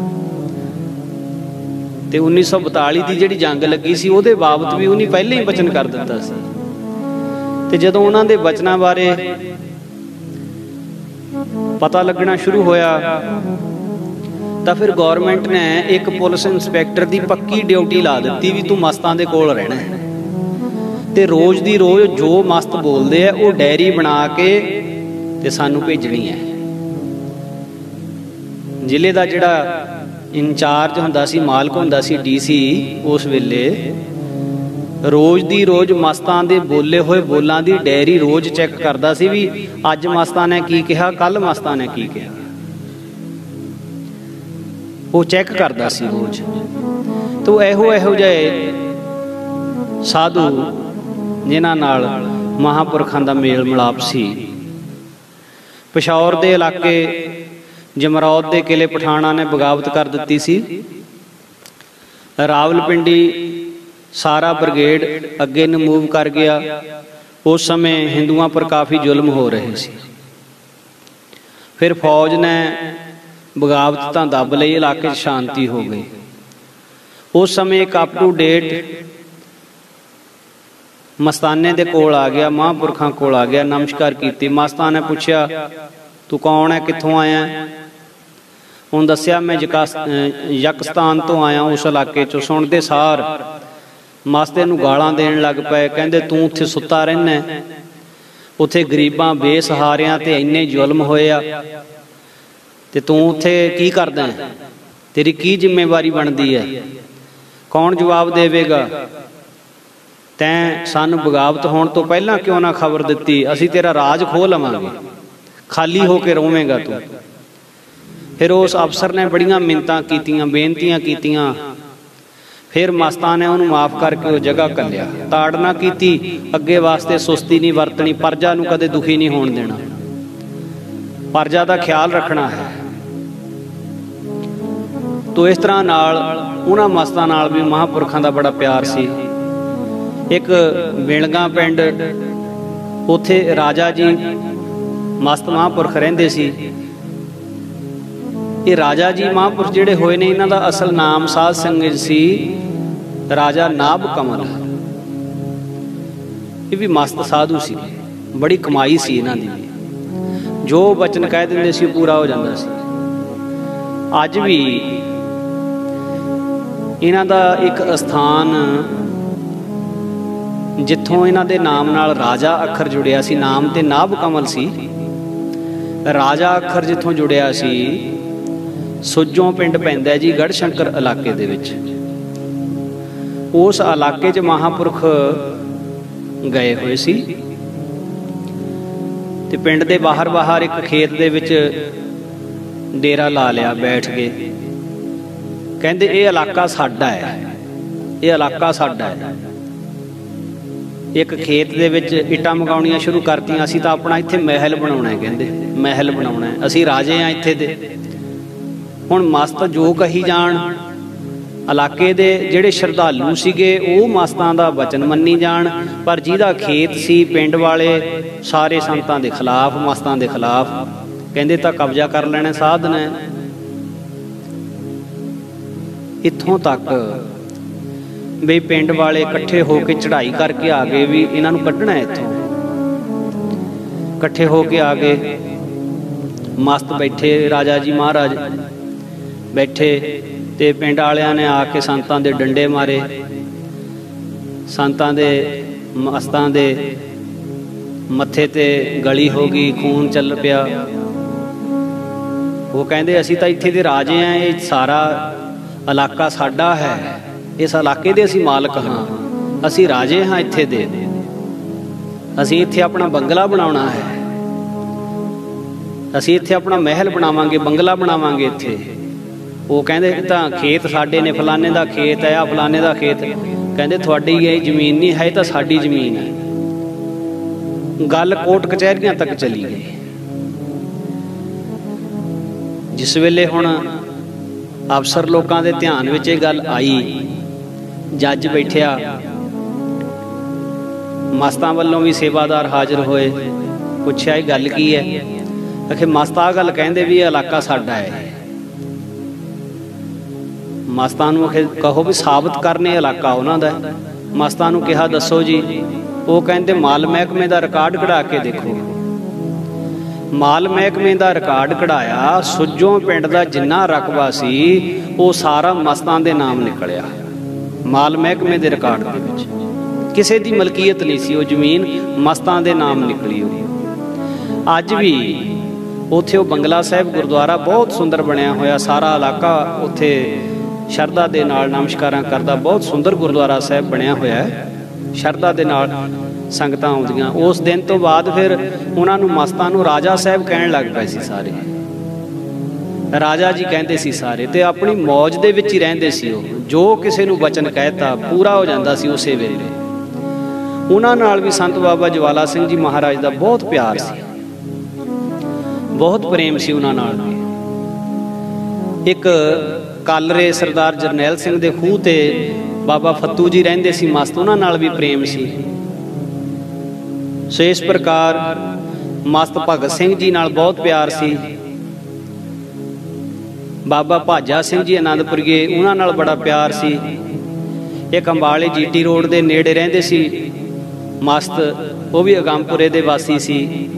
ਤੇ 1942 ਦੀ ਜਿਹੜੀ ਜੰਗ ਲੱਗੀ ਸੀ, ਉਹਦੇ ਬਾਬਤ ਵੀ ਉਹਨੇ ਪਹਿਲਾਂ ਹੀ ਬਚਨ ਕਰ ਦਿੱਤਾ ਸੀ। ਤੇ ਜਦੋਂ ਉਹਨਾਂ ਦੇ ਬਚਨਾਂ ਬਾਰੇ ਪਤਾ ਲੱਗਣਾ ਸ਼ੁਰੂ ਹੋਇਆ ਤਾਂ ਫਿਰ ਗੌਰਮੈਂਟ ਨੇ ਇੱਕ ਪੁਲਿਸ ਇੰਸਪੈਕਟਰ ਦੀ ਪੱਕੀ ਡਿਊਟੀ ਲਾ ਦਿੱਤੀ ਵੀ ਤੂੰ ਮਸਤਾਂ ਦੇ ਕੋਲ ਰਹਿਣਾ ਹੈ, ਤੇ ਰੋਜ਼ ਦੀ ਰੋਜ਼ ਜੋ ਮਸਤ ਬੋਲਦੇ ਆ ਉਹ ਡਾਇਰੀ ਬਣਾ ਕੇ ਤੇ ਸਾਨੂੰ ਭੇਜਣੀ ਹੈ। ਜ਼ਿਲ੍ਹੇ ਦਾ ਜਿਹੜਾ ਇੰਚਾਰਜ ਹੁੰਦਾ ਸੀ, ਮਾਲਕ ਹੁੰਦਾ ਸੀ, DC, ਉਸ ਵੇਲੇ ਰੋਜ਼ ਦੀ ਰੋਜ਼ ਮਸਤਾਂ ਦੇ ਬੋਲੇ ਹੋਏ ਬੋਲਾਂ ਦੀ ਡਾਇਰੀ ਰੋਜ਼ ਚੈੱਕ ਕਰਦਾ ਸੀ ਵੀ ਅੱਜ ਮਸਤਾਂ ਨੇ ਕੀ ਕਿਹਾ, ਕੱਲ ਮਸਤਾਂ ਨੇ ਕੀ ਕਿਹਾ, ਉਹ ਚੈੱਕ ਕਰਦਾ ਸੀ ਰੋਜ਼। ਤੋ ਇਹੋ ਜਿਹੇ ਸਾਧੂ ਜਿਨ੍ਹਾਂ ਨਾਲ ਮਹਾਂਪੁਰਖਾਂ ਦਾ ਮੇਲ ਮਿਲਾਪ ਸੀ। ਪਿਸ਼ੌਰ ਦੇ ਇਲਾਕੇ ਜਮਰੌਦ ਦੇ ਕਿਲੇ ਪਠਾਣਾ ਨੇ ਬਗਾਵਤ ਕਰ ਦਿੱਤੀ ਸੀ। ਰਾਵਲਪਿੰਡੀ ਸਾਰਾ ਬ੍ਰਿਗੇਡ ਅੱਗੇ ਨੂੰ ਮੂਵ ਕਰ ਗਿਆ। ਉਸ ਸਮੇਂ ਹਿੰਦੂਆਂ ਪਰ ਕਾਫੀ ਜ਼ੁਲਮ ਹੋ ਰਹੇ ਸੀ। ਫਿਰ ਫੌਜ ਨੇ ਬਗਾਵਤ ਤਾਂ ਦੱਬ ਲਈ, ਇਲਾਕੇ 'ਚ ਸ਼ਾਂਤੀ ਹੋ ਗਈ। ਉਸ ਸਮੇਂ ਇੱਕ ਅਪ ਟੂ ਡੇਟ ਮਸਤਾਨੇ ਦੇ ਕੋਲ ਆ ਗਿਆ, ਮਹਾਂਪੁਰਖਾਂ ਕੋਲ ਆ ਗਿਆ, ਨਮਸਕਾਰ ਕੀਤੀ। ਮਸਤਾਨ ਨੇ ਪੁੱਛਿਆ ਤੂੰ ਕੌਣ ਹੈ, ਕਿੱਥੋਂ ਆਇਆ? ਉਹਨੂੰ ਦੱਸਿਆ ਮੈਂ ਯਕਸਤਾਨ ਤੋਂ ਆਇਆ, ਉਸ ਇਲਾਕੇ 'ਚੋਂ। ਸੁਣਦੇ ਸਾਰ ਮਸਤੇ ਨੂੰ ਗਾਲਾਂ ਦੇਣ ਲੱਗ ਪਏ, ਕਹਿੰਦੇ ਤੂੰ ਉੱਥੇ ਸੁੱਤਾ ਰਹਿਣਾ, ਉੱਥੇ ਗਰੀਬਾਂ ਬੇਸਹਾਰਿਆਂ ਤੇ ਇੰਨੇ ਜ਼ੁਲਮ ਹੋਏ ਆ, ਤੇ ਤੂੰ ਉੱਥੇ ਕੀ ਕਰਦਾ, ਤੇਰੀ ਕੀ ਜ਼ਿੰਮੇਵਾਰੀ ਬਣਦੀ ਹੈ? ਕੌਣ ਜਵਾਬ ਦੇਵੇਗਾ? ਤੈਂ ਸਾਨੂੰ ਬਗਾਵਤ ਹੋਣ ਤੋਂ ਪਹਿਲਾਂ ਕਿਉਂ ਨਾ ਖਬਰ ਦਿੱਤੀ? ਅਸੀਂ ਤੇਰਾ ਰਾਜ ਖੋਹ ਲਵਾਂਗੇ, ਖਾਲੀ ਹੋ ਕੇ ਰੋਵੇਂਗਾ ਤੂੰ। ਫਿਰ ਉਸ ਅਫਸਰ ਨੇ ਬੜੀਆਂ ਮਿੰਨਤਾਂ ਕੀਤੀਆਂ, ਬੇਨਤੀਆਂ ਕੀਤੀਆਂ। ਫਿਰ ਮਸਤਾਂ ਨੇ ਉਹਨੂੰ ਮਾਫ ਕਰਕੇ ਉਹ ਜਗ੍ਹਾ ਘੱਲਿਆ। ਤਾੜਨਾ ਕੀਤੀ, ਅੱਗੇ ਵਾਸਤੇ ਸੁਸਤੀ ਨਹੀਂ ਵਰਤਣੀ, ਪਰਜਾ ਨੂੰ ਕਦੇ ਦੁਖੀ ਨਹੀਂ ਹੋਣ ਦੇਣਾ, ਪਰਜਾ ਦਾ ਖਿਆਲ ਰੱਖਣਾ ਹੈ। ਤੋ ਇਸ ਤਰ੍ਹਾਂ ਨਾਲ ਉਹਨਾਂ ਮਸਤਾਂ ਨਾਲ ਵੀ ਮਹਾਂਪੁਰਖਾਂ ਦਾ ਬੜਾ ਪਿਆਰ ਸੀ। ਇੱਕ ਬਿਲਗਾ ਪਿੰਡ ਉੱਥੇ ਰਾਜਾ ਜੀ ਮਸਤ ਮਹਾਂਪੁਰਖ ਰਹਿੰਦੇ ਸੀ। ਇਹ ਰਾਜਾ ਜੀ ਮਹਾਂਪੁਰਖ ਜਿਹੜੇ ਹੋਏ ਨੇ, ਇਹਨਾਂ ਦਾ ਅਸਲ ਨਾਮ ਸਾਧ ਸੰਗਤ ਸੀ ਰਾਜਾ ਨਾਭ ਕਮਲ। ਇਹ ਵੀ ਮਸਤ ਸਾਧੂ ਸੀ, ਬੜੀ ਕਮਾਈ ਸੀ ਇਹਨਾਂ ਦੀ, ਜੋ ਬਚਨ ਕਹਿ ਦਿੰਦੇ ਸੀ ਪੂਰਾ ਹੋ ਜਾਂਦਾ ਸੀ। ਅੱਜ ਵੀ ਇਹਨਾਂ ਦਾ ਇੱਕ ਅਸਥਾਨ ਜਿੱਥੋਂ ਇਹਨਾਂ ਦੇ ਨਾਮ ਨਾਲ ਰਾਜਾ ਅੱਖਰ ਜੁੜਿਆ ਸੀ, ਨਾਮ ਤੇ ਨਾਭ ਕਮਲ ਸੀ, ਰਾਜਾ ਅੱਖਰ ਜਿੱਥੋਂ ਜੁੜਿਆ ਸੀ, ਸੁੱਜੋਂ ਪਿੰਡ ਪੈਂਦਾ ਜੀ ਗੜ੍ਹਸ਼ੰਕਰ ਇਲਾਕੇ ਦੇ ਵਿੱਚ। ਉਸ ਇਲਾਕੇ 'ਚ ਮਹਾਂਪੁਰਖ ਗਏ ਹੋਏ ਸੀ ਤੇ ਪਿੰਡ ਦੇ ਬਾਹਰ ਇੱਕ ਖੇਤ ਦੇ ਵਿੱਚ ਡੇਰਾ ਲਾ ਲਿਆ, ਬੈਠ ਗਏ। ਕਹਿੰਦੇ ਇਹ ਇਲਾਕਾ ਸਾਡਾ ਹੈ, ਇਹ ਇਲਾਕਾ ਸਾਡਾ ਹੈ। ਇੱਕ ਖੇਤ ਦੇ ਵਿੱਚ ਇੱਟਾਂ ਮਗਾਉਣੀਆਂ ਸ਼ੁਰੂ ਕਰਤੀਆਂ, ਅਸੀਂ ਤਾਂ ਆਪਣਾ ਇੱਥੇ ਮਹਿਲ ਬਣਾਉਣਾ ਹੈ, ਕਹਿੰਦੇ ਮਹਿਲ ਬਣਾਉਣਾ ਹੈ, ਅਸੀਂ ਰਾਜੇ ਹਾਂ ਇੱਥੇ ਦੇ। ਹੁਣ ਮਸਤ ਜੋ ਕਹੀ ਜਾਣ, ਇਲਾਕੇ ਦੇ ਜਿਹੜੇ ਸ਼ਰਧਾਲੂ ਸੀਗੇ ਉਹ ਮਸਤਾਂ ਦਾ ਵਚਨ ਮੰਨੀ ਜਾਣ, ਪਰ ਜਿਹਦਾ ਖੇਤ ਸੀ ਪਿੰਡ ਵਾਲੇ ਸਾਰੇ ਸੰਤਾਂ ਦੇ ਖਿਲਾਫ, ਮਸਤਾਂ ਦੇ ਖਿਲਾਫ, ਕਹਿੰਦੇ ਤਾਂ ਕਬਜ਼ਾ ਕਰ ਲੈਣਾ ਸਾਧ ਨੇ। ਇੱਥੋਂ ਤੱਕ ਵੀ ਪਿੰਡ ਵਾਲੇ ਇਕੱਠੇ ਹੋ ਕੇ ਚੜ੍ਹਾਈ ਕਰਕੇ ਆ ਗਏ ਵੀ ਇਹਨਾਂ ਨੂੰ ਕੱਢਣਾ ਇੱਥੋਂ। ਇਕੱਠੇ ਹੋ ਕੇ ਆ ਗਏ, ਮਸਤ ਬੈਠੇ, ਰਾਜਾ ਜੀ ਮਹਾਰਾਜ ਬੈਠੇ ਤੇ ਪਿੰਡ ਵਾਲਿਆਂ ਨੇ ਆ ਕੇ ਸੰਤਾਂ ਦੇ ਡੰਡੇ ਮਾਰੇ, ਸੰਤਾਂ ਦੇ ਮਸਤਾਂ ਦੇ ਮੱਥੇ ਤੇ ਗਲੀ ਹੋ ਗਈ, ਖੂਨ ਚੱਲ ਪਿਆ। ਉਹ ਕਹਿੰਦੇ ਅਸੀਂ ਤਾਂ ਇੱਥੇ ਦੇ ਰਾਜੇ ਆਂ, ਇਹ ਸਾਰਾ ਇਲਾਕਾ ਸਾਡਾ ਹੈ, ਇਸ ਇਲਾਕੇ ਦੇ ਅਸੀਂ ਮਾਲਕ ਹਾਂ, ਅਸੀਂ ਰਾਜੇ ਹਾਂ ਇੱਥੇ ਦੇ, ਅਸੀਂ ਇੱਥੇ ਆਪਣਾ ਬੰਗਲਾ ਬਣਾਉਣਾ ਹੈ, ਅਸੀਂ ਇੱਥੇ ਆਪਣਾ ਮਹਿਲ ਬਣਾਵਾਂਗੇ, ਬੰਗਲਾ ਬਣਾਵਾਂਗੇ ਇੱਥੇ। ਉਹ ਕਹਿੰਦੇ ਤਾਂ ਖੇਤ ਸਾਡੇ ਨੇ, ਫਲਾਣੇ ਦਾ ਖੇਤ ਹੈ, ਆ ਫਲਾਣੇ ਦਾ ਖੇਤ। ਕਹਿੰਦੇ ਤੁਹਾਡੀ ਇਹ ਜ਼ਮੀਨ ਨਹੀਂ ਹੈ, ਤਾਂ ਸਾਡੀ ਜ਼ਮੀਨ ਹੈ। ਗੱਲ ਕੋਰਟ ਕਚਹਿਰੀਆਂ ਤੱਕ ਚਲੀ ਗਈ। ਜਿਸ ਵੇਲੇ ਹੁਣ ਅਫਸਰ ਲੋਕਾਂ ਦੇ ਧਿਆਨ ਵਿੱਚ ਇਹ ਗੱਲ ਆਈ, ਜੱਜ ਬੈਠਿਆ, ਮਸਤਾਂ ਵੱਲੋਂ ਵੀ ਸੇਵਾਦਾਰ ਹਾਜ਼ਰ ਹੋਏ, ਪੁੱਛਿਆ ਇਹ ਗੱਲ ਕੀ ਹੈ? ਆਖੇ ਮਸਤ ਆਹ ਗੱਲ ਕਹਿੰਦੇ ਵੀ ਇਹ ਇਲਾਕਾ ਸਾਡਾ ਹੈ। ਮਸਤਾਂ ਨੂੰ ਕਹੋ ਵੀ ਸਾਬਤ ਕਰਨੇ ਇਲਾਕਾ ਉਹਨਾਂ ਦਾ। ਮਸਤਾਂ ਨੂੰ ਕਿਹਾ ਦੱਸੋ ਜੀ। ਉਹ ਕਹਿੰਦੇ ਮਾਲ ਮਹਿਕਮੇ ਦਾ ਰਿਕਾਰਡ ਕਢਾ ਕੇ ਦੇਖੋ। ਮਾਲ ਮਹਿਕਮੇ ਦਾ ਰਿਕਾਰਡ ਕਢਾਇਆ, ਸੁੱਜੋਂ ਪਿੰਡ ਦਾ ਜਿੰਨਾ ਰਕਬਾ ਸੀ ਉਹ ਸਾਰਾ ਮਸਤਾਂ ਦੇ ਨਾਮ ਨਿਕਲਿਆ। ਮਾਲ ਮਹਿਕਮੇ ਦੇ ਰਿਕਾਰਡ ਦੇ ਵਿੱਚ ਕਿਸੇ ਦੀ ਮਲਕੀਅਤ ਨਹੀਂ ਸੀ, ਉਹ ਜ਼ਮੀਨ ਮਸਤਾਂ ਦੇ ਨਾਮ ਨਿਕਲੀ ਹੋਈ। ਅੱਜ ਵੀ ਉੱਥੇ ਉਹ ਬੰਗਲਾ ਸਾਹਿਬ ਗੁਰਦੁਆਰਾ ਬਹੁਤ ਸੁੰਦਰ ਬਣਿਆ ਹੋਇਆ, ਸਾਰਾ ਇਲਾਕਾ ਉੱਥੇ ਸ਼ਰਧਾ ਦੇ ਨਾਲ ਨਮਸਕਾਰਾਂ ਕਰਦਾ, ਬਹੁਤ ਸੁੰਦਰ ਗੁਰਦੁਆਰਾ ਸਾਹਿਬ ਬਣਿਆ ਹੋਇਆ ਹੈ, ਸ਼ਰਧਾ ਦੇ ਨਾਲ ਸੰਗਤਾਂ ਆਉਂਦੀਆਂ। ਉਸ ਦਿਨ ਤੋਂ ਬਾਅਦ ਫਿਰ ਉਹਨਾਂ ਨੂੰ ਮਸਤਾਂ ਨੂੰ ਰਾਜਾ ਸਾਹਿਬ ਕਹਿਣ ਲੱਗ ਪਏ ਸੀ ਸਾਰੇ, ਰਾਜਾ ਜੀ ਕਹਿੰਦੇ ਸੀ ਸਾਰੇ, ਤੇ ਆਪਣੀ ਮੌਜ ਦੇ ਵਿੱਚ ਹੀ ਰਹਿੰਦੇ ਸੀ। ਉਹ ਜੋ ਕਿਸੇ ਨੂੰ ਵਚਨ ਕਹਿਤਾ ਪੂਰਾ ਹੋ ਜਾਂਦਾ ਸੀ ਉਸੇ ਵੇਲੇ। ਉਹਨਾਂ ਨਾਲ ਵੀ ਸੰਤ ਬਾਬਾ ਜਵਾਲਾ ਸਿੰਘ ਜੀ ਮਹਾਰਾਜ ਦਾ ਬਹੁਤ ਪਿਆਰ ਸੀ, ਬਹੁਤ ਪ੍ਰੇਮ ਸੀ ਉਹਨਾਂ ਨਾਲ। ਇੱਕ ਕਾਲਰੇ ਸਰਦਾਰ ਜਰਨੈਲ ਸਿੰਘ ਦੇ ਖੂਹ ਤੇ ਬਾਬਾ ਫੱਤੂ ਜੀ ਰਹਿੰਦੇ ਸੀ ਮਸਤ, ਉਹਨਾਂ ਨਾਲ ਵੀ ਪ੍ਰੇਮ ਸੀ। ਸੋ ਇਸ ਪ੍ਰਕਾਰ ਮਸਤ ਭਗਤ ਸਿੰਘ ਜੀ ਨਾਲ ਬਹੁਤ ਪਿਆਰ ਸੀ। ਬਾਬਾ ਭਾਜਾ ਸਿੰਘ ਜੀ ਆਨੰਦਪੁਰੀਏ, ਉਹਨਾਂ ਨਾਲ ਬੜਾ ਪਿਆਰ ਸੀ। ਇੱਕ ਅੰਬਾਲੇ ਜੀਟੀ ਰੋਡ ਦੇ ਨੇੜੇ ਰਹਿੰਦੇ ਸੀ ਮਸਤ, ਉਹ ਵੀ ਅਗੰਮਪੁਰੇ ਦੇ ਵਾਸੀ ਸੀ।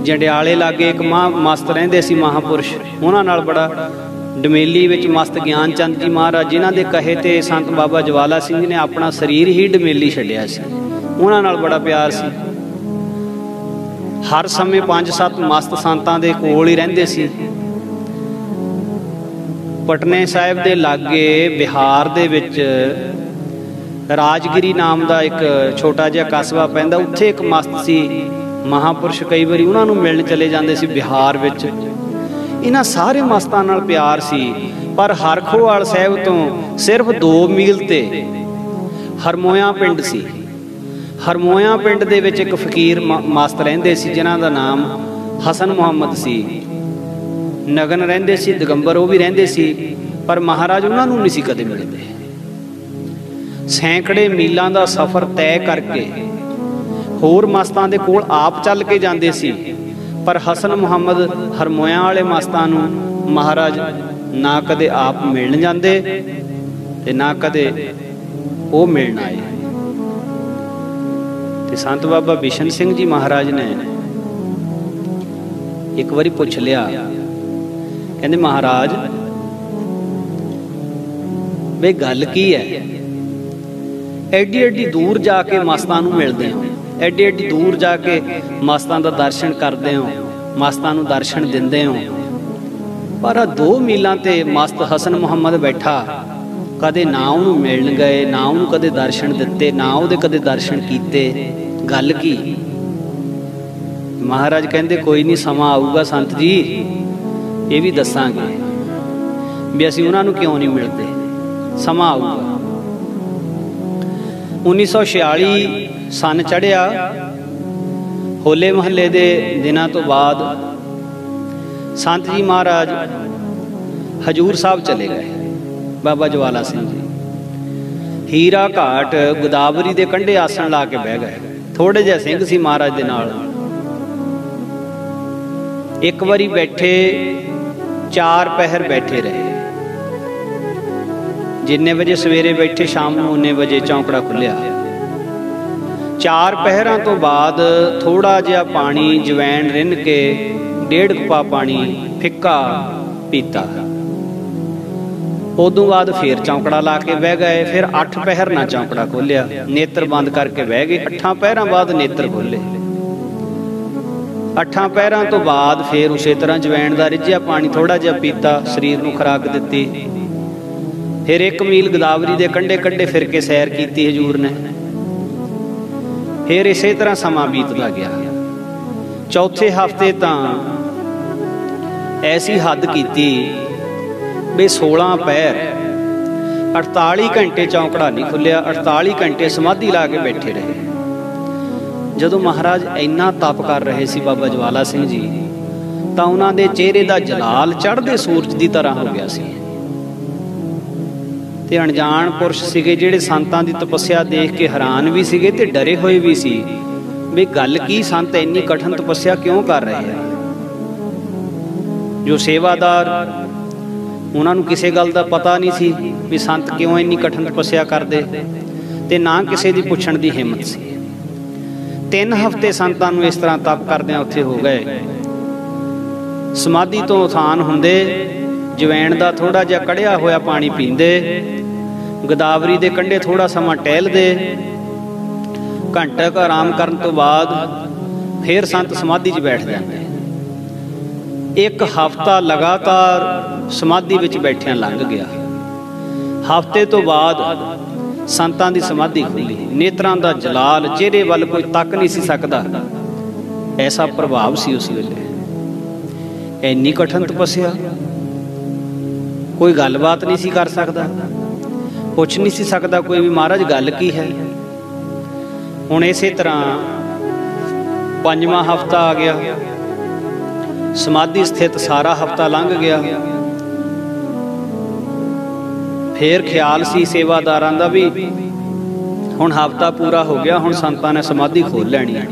ਜੰਡਿਆਲੇ ਲਾਗੇ ਇੱਕ ਮਸਤ ਰਹਿੰਦੇ ਸੀ ਮਹਾਂਪੁਰਸ਼, ਉਹਨਾਂ ਨਾਲ ਬੜਾ। ਡਮੇਲੀ ਵਿੱਚ ਮਸਤ ਗਿਆਨ ਚੰਦ ਜੀ ਮਹਾਰਾਜ, ਜਿਨ੍ਹਾਂ ਦੇ ਕਹੇ ਤੇ ਸੰਤ ਬਾਬਾ ਜਵਾਲਾ ਸਿੰਘ ਜੀ ਨੇ ਆਪਣਾ ਸਰੀਰ ਹੀ ਡਮੇਲੀ ਛੱਡਿਆ ਸੀ, ਉਹਨਾਂ ਨਾਲ ਬੜਾ ਪਿਆਰ ਸੀ। ਹਰ ਸਮੇਂ 5-7 ਮਸਤ ਸੰਤਾਂ ਦੇ ਕੋਲ ਹੀ ਰਹਿੰਦੇ ਸੀ। ਪਟਨੇ ਸਾਹਿਬ ਦੇ ਲਾਗੇ ਬਿਹਾਰ ਦੇ ਵਿੱਚ ਰਾਜਗਿਰੀ ਨਾਮ ਦਾ ਇੱਕ ਛੋਟਾ ਜਿਹਾ ਕਸਬਾ ਪੈਂਦਾ, ਉੱਥੇ ਇੱਕ ਮਸਤ ਸੀ ਮਹਾਂਪੁਰਸ਼, ਕਈ ਵਾਰੀ ਉਹਨਾਂ ਨੂੰ ਮਿਲਣ ਚਲੇ ਜਾਂਦੇ ਸੀ ਬਿਹਾਰ ਵਿੱਚ। ਇਹਨਾਂ ਸਾਰੇ ਮਸਤਾਂ ਨਾਲ ਪਿਆਰ ਸੀ। ਪਰ ਹਰਖੋਵਾਲ ਸਾਹਿਬ ਤੋਂ ਸਿਰਫ 2 ਮੀਲ ਤੇ ਹਰਮੋਇਆ ਪਿੰਡ ਸੀ। ਹਰਮੋਇਆ ਪਿੰਡ ਦੇ ਵਿੱਚ ਇੱਕ ਫਕੀਰ ਮਸਤ ਰਹਿੰਦੇ ਸੀ, ਜਿਨ੍ਹਾਂ ਦਾ ਨਾਮ ਹਸਨ ਮੁਹੰਮਦ ਸੀ। ਨਗਨ ਰਹਿੰਦੇ ਸੀ, ਦਿਗੰਬਰ ਉਹ ਵੀ ਰਹਿੰਦੇ ਸੀ, ਪਰ ਮਹਾਰਾਜ ਉਹਨਾਂ ਨੂੰ ਨਹੀਂ ਸੀ ਕਦੇ ਮਿਲਦੇ। ਸੈਂਕੜੇ ਮੀਲਾਂ ਦਾ ਸਫ਼ਰ ਤੈਅ ਕਰਕੇ होर मस्तां दे कोल आप चल के जांदे सी, पर हसन मुहम्मद हरमोयां वाले मस्तां नूं महाराज ना कदे आप मिलण जांदे ते ना कदे वो मिलण आए। ते संत बाबा बिशन सिंह जी महाराज ने एक बारी पुछ लिया, कहंदे महाराज वे गल की है, एडी एडी दूर जाके मस्तां नूं मिलदे हो, एडी एडी दूर जाके मस्तां दा दर्शन करदे हो, मस्तां नूं दर्शन दिंदे हो, पर 2 मीलां ते मस्त हसन मुहम्मद बैठा, कदे ना उहनूं मिलण गए, ना उहनूं कदे दर्शन दिते, ना उहदे कदे दर्शन कीते, गल की? महाराज कहंदे कोई नहीं, समा आऊगा संत जी, ये भी दसांगे भी असीं उहनां नूं क्यों नहीं मिलते, समा आऊगा। 1946 सन चढ़िया, होले महल्ले दे दिनां तो बाद संत जी महाराज हजूर साहब चले गए, बाबा ज्वाला सिंह जी हीरा घाट गोदावरी दे कंढे आसन ला के बह गए। थोड़े जिहे सिंह सी महाराज दे नाल, एक बारी बैठे 4 पहर बैठे रहे, जिन्ने बजे सवेरे बैठे शाम नूं उन्ने बजे चौंकड़ा खुलिया। 4 पहरां तो बाद थोड़ा जिहा पानी जवैन रिन के 1.5 कुपा पानी फिक्का पीता, उदों बाद फिर चौंकड़ा ला के बह गए। फिर 8 पहर ना चौंकड़ा खोलिया, नेत्र बंद करके बह गए। 8 पहरां बाद नेत्र खोले। 8 पहरां तो बाद फिर उस तरह जवैन का रिझिया पानी थोड़ा जिहा पीता, शरीर नूं खुराक दित्ती। फिर 1 मील गोदावरी के कंढे कंढे फिर के सैर की हजूर ने। फिर इसे तरह समा बीतता गया। चौथे हफ्ते तां ऐसी हद की भी 16 पहर 48 घंटे चौंकड़ा नहीं खुलिया, 48 घंटे समाधि ला के बैठे रहे। जदों महाराज इन्ना तप कर रहे सी बाबा ज्वाला सिंह जी, तां उन्हां दे चेहरे दा जलाल चढ़दे सूरज की तरह हो गया सी। ते अणजाण पुरुष सीगे जिहड़े संतां दी तपस्या देख के हैरान भी सीगे ते डरे होए भी सी भी गल की, संत इन्नी कठिन तपस्या क्यों कर रहे हैं। जो सेवादार उन्होंने किसी गल का पता नहीं सी भी संत क्यों इन्नी कठिन तपस्या करते, ते ना किसी की पुछण की हिम्मत सी। 3 हफ्ते संतां नूं इस तरह तप करदे उत्थे हो गए। समाधि तो उथान हुंदे जवैन का थोड़ा जिहा कढ़िया होया पानी पींदे, गोदावरी के कंढे थोड़ा समा टहलदे, घंटा क आराम करन तो बाद फिर संत समाधि च बैठ जाते। 1 हफ्ता लगातार समाधि विच बैठिया लंघ गया। हफ्ते तो बाद संतां दी समाधि खुली। नेत्रां दा जलाल, चेहरे वाल कोई तक नहीं सी सकदा, ऐसा प्रभाव सी उस वेले। इन्नी कठिन तपस्या, कोई गलबात नहीं सी कर सकदा, पुछ नहीं सी सकदा कोई भी महाराज गल की है। हुण इसे तरह 5वां हफ्ता आ गया, समाधि स्थित सारा हफ्ता लंघ गया। फिर ख्याल सी सेवादारां दा भी हुण हफ्ता पूरा हो गया, हुण संतां ने समाधि खोल लैनी है।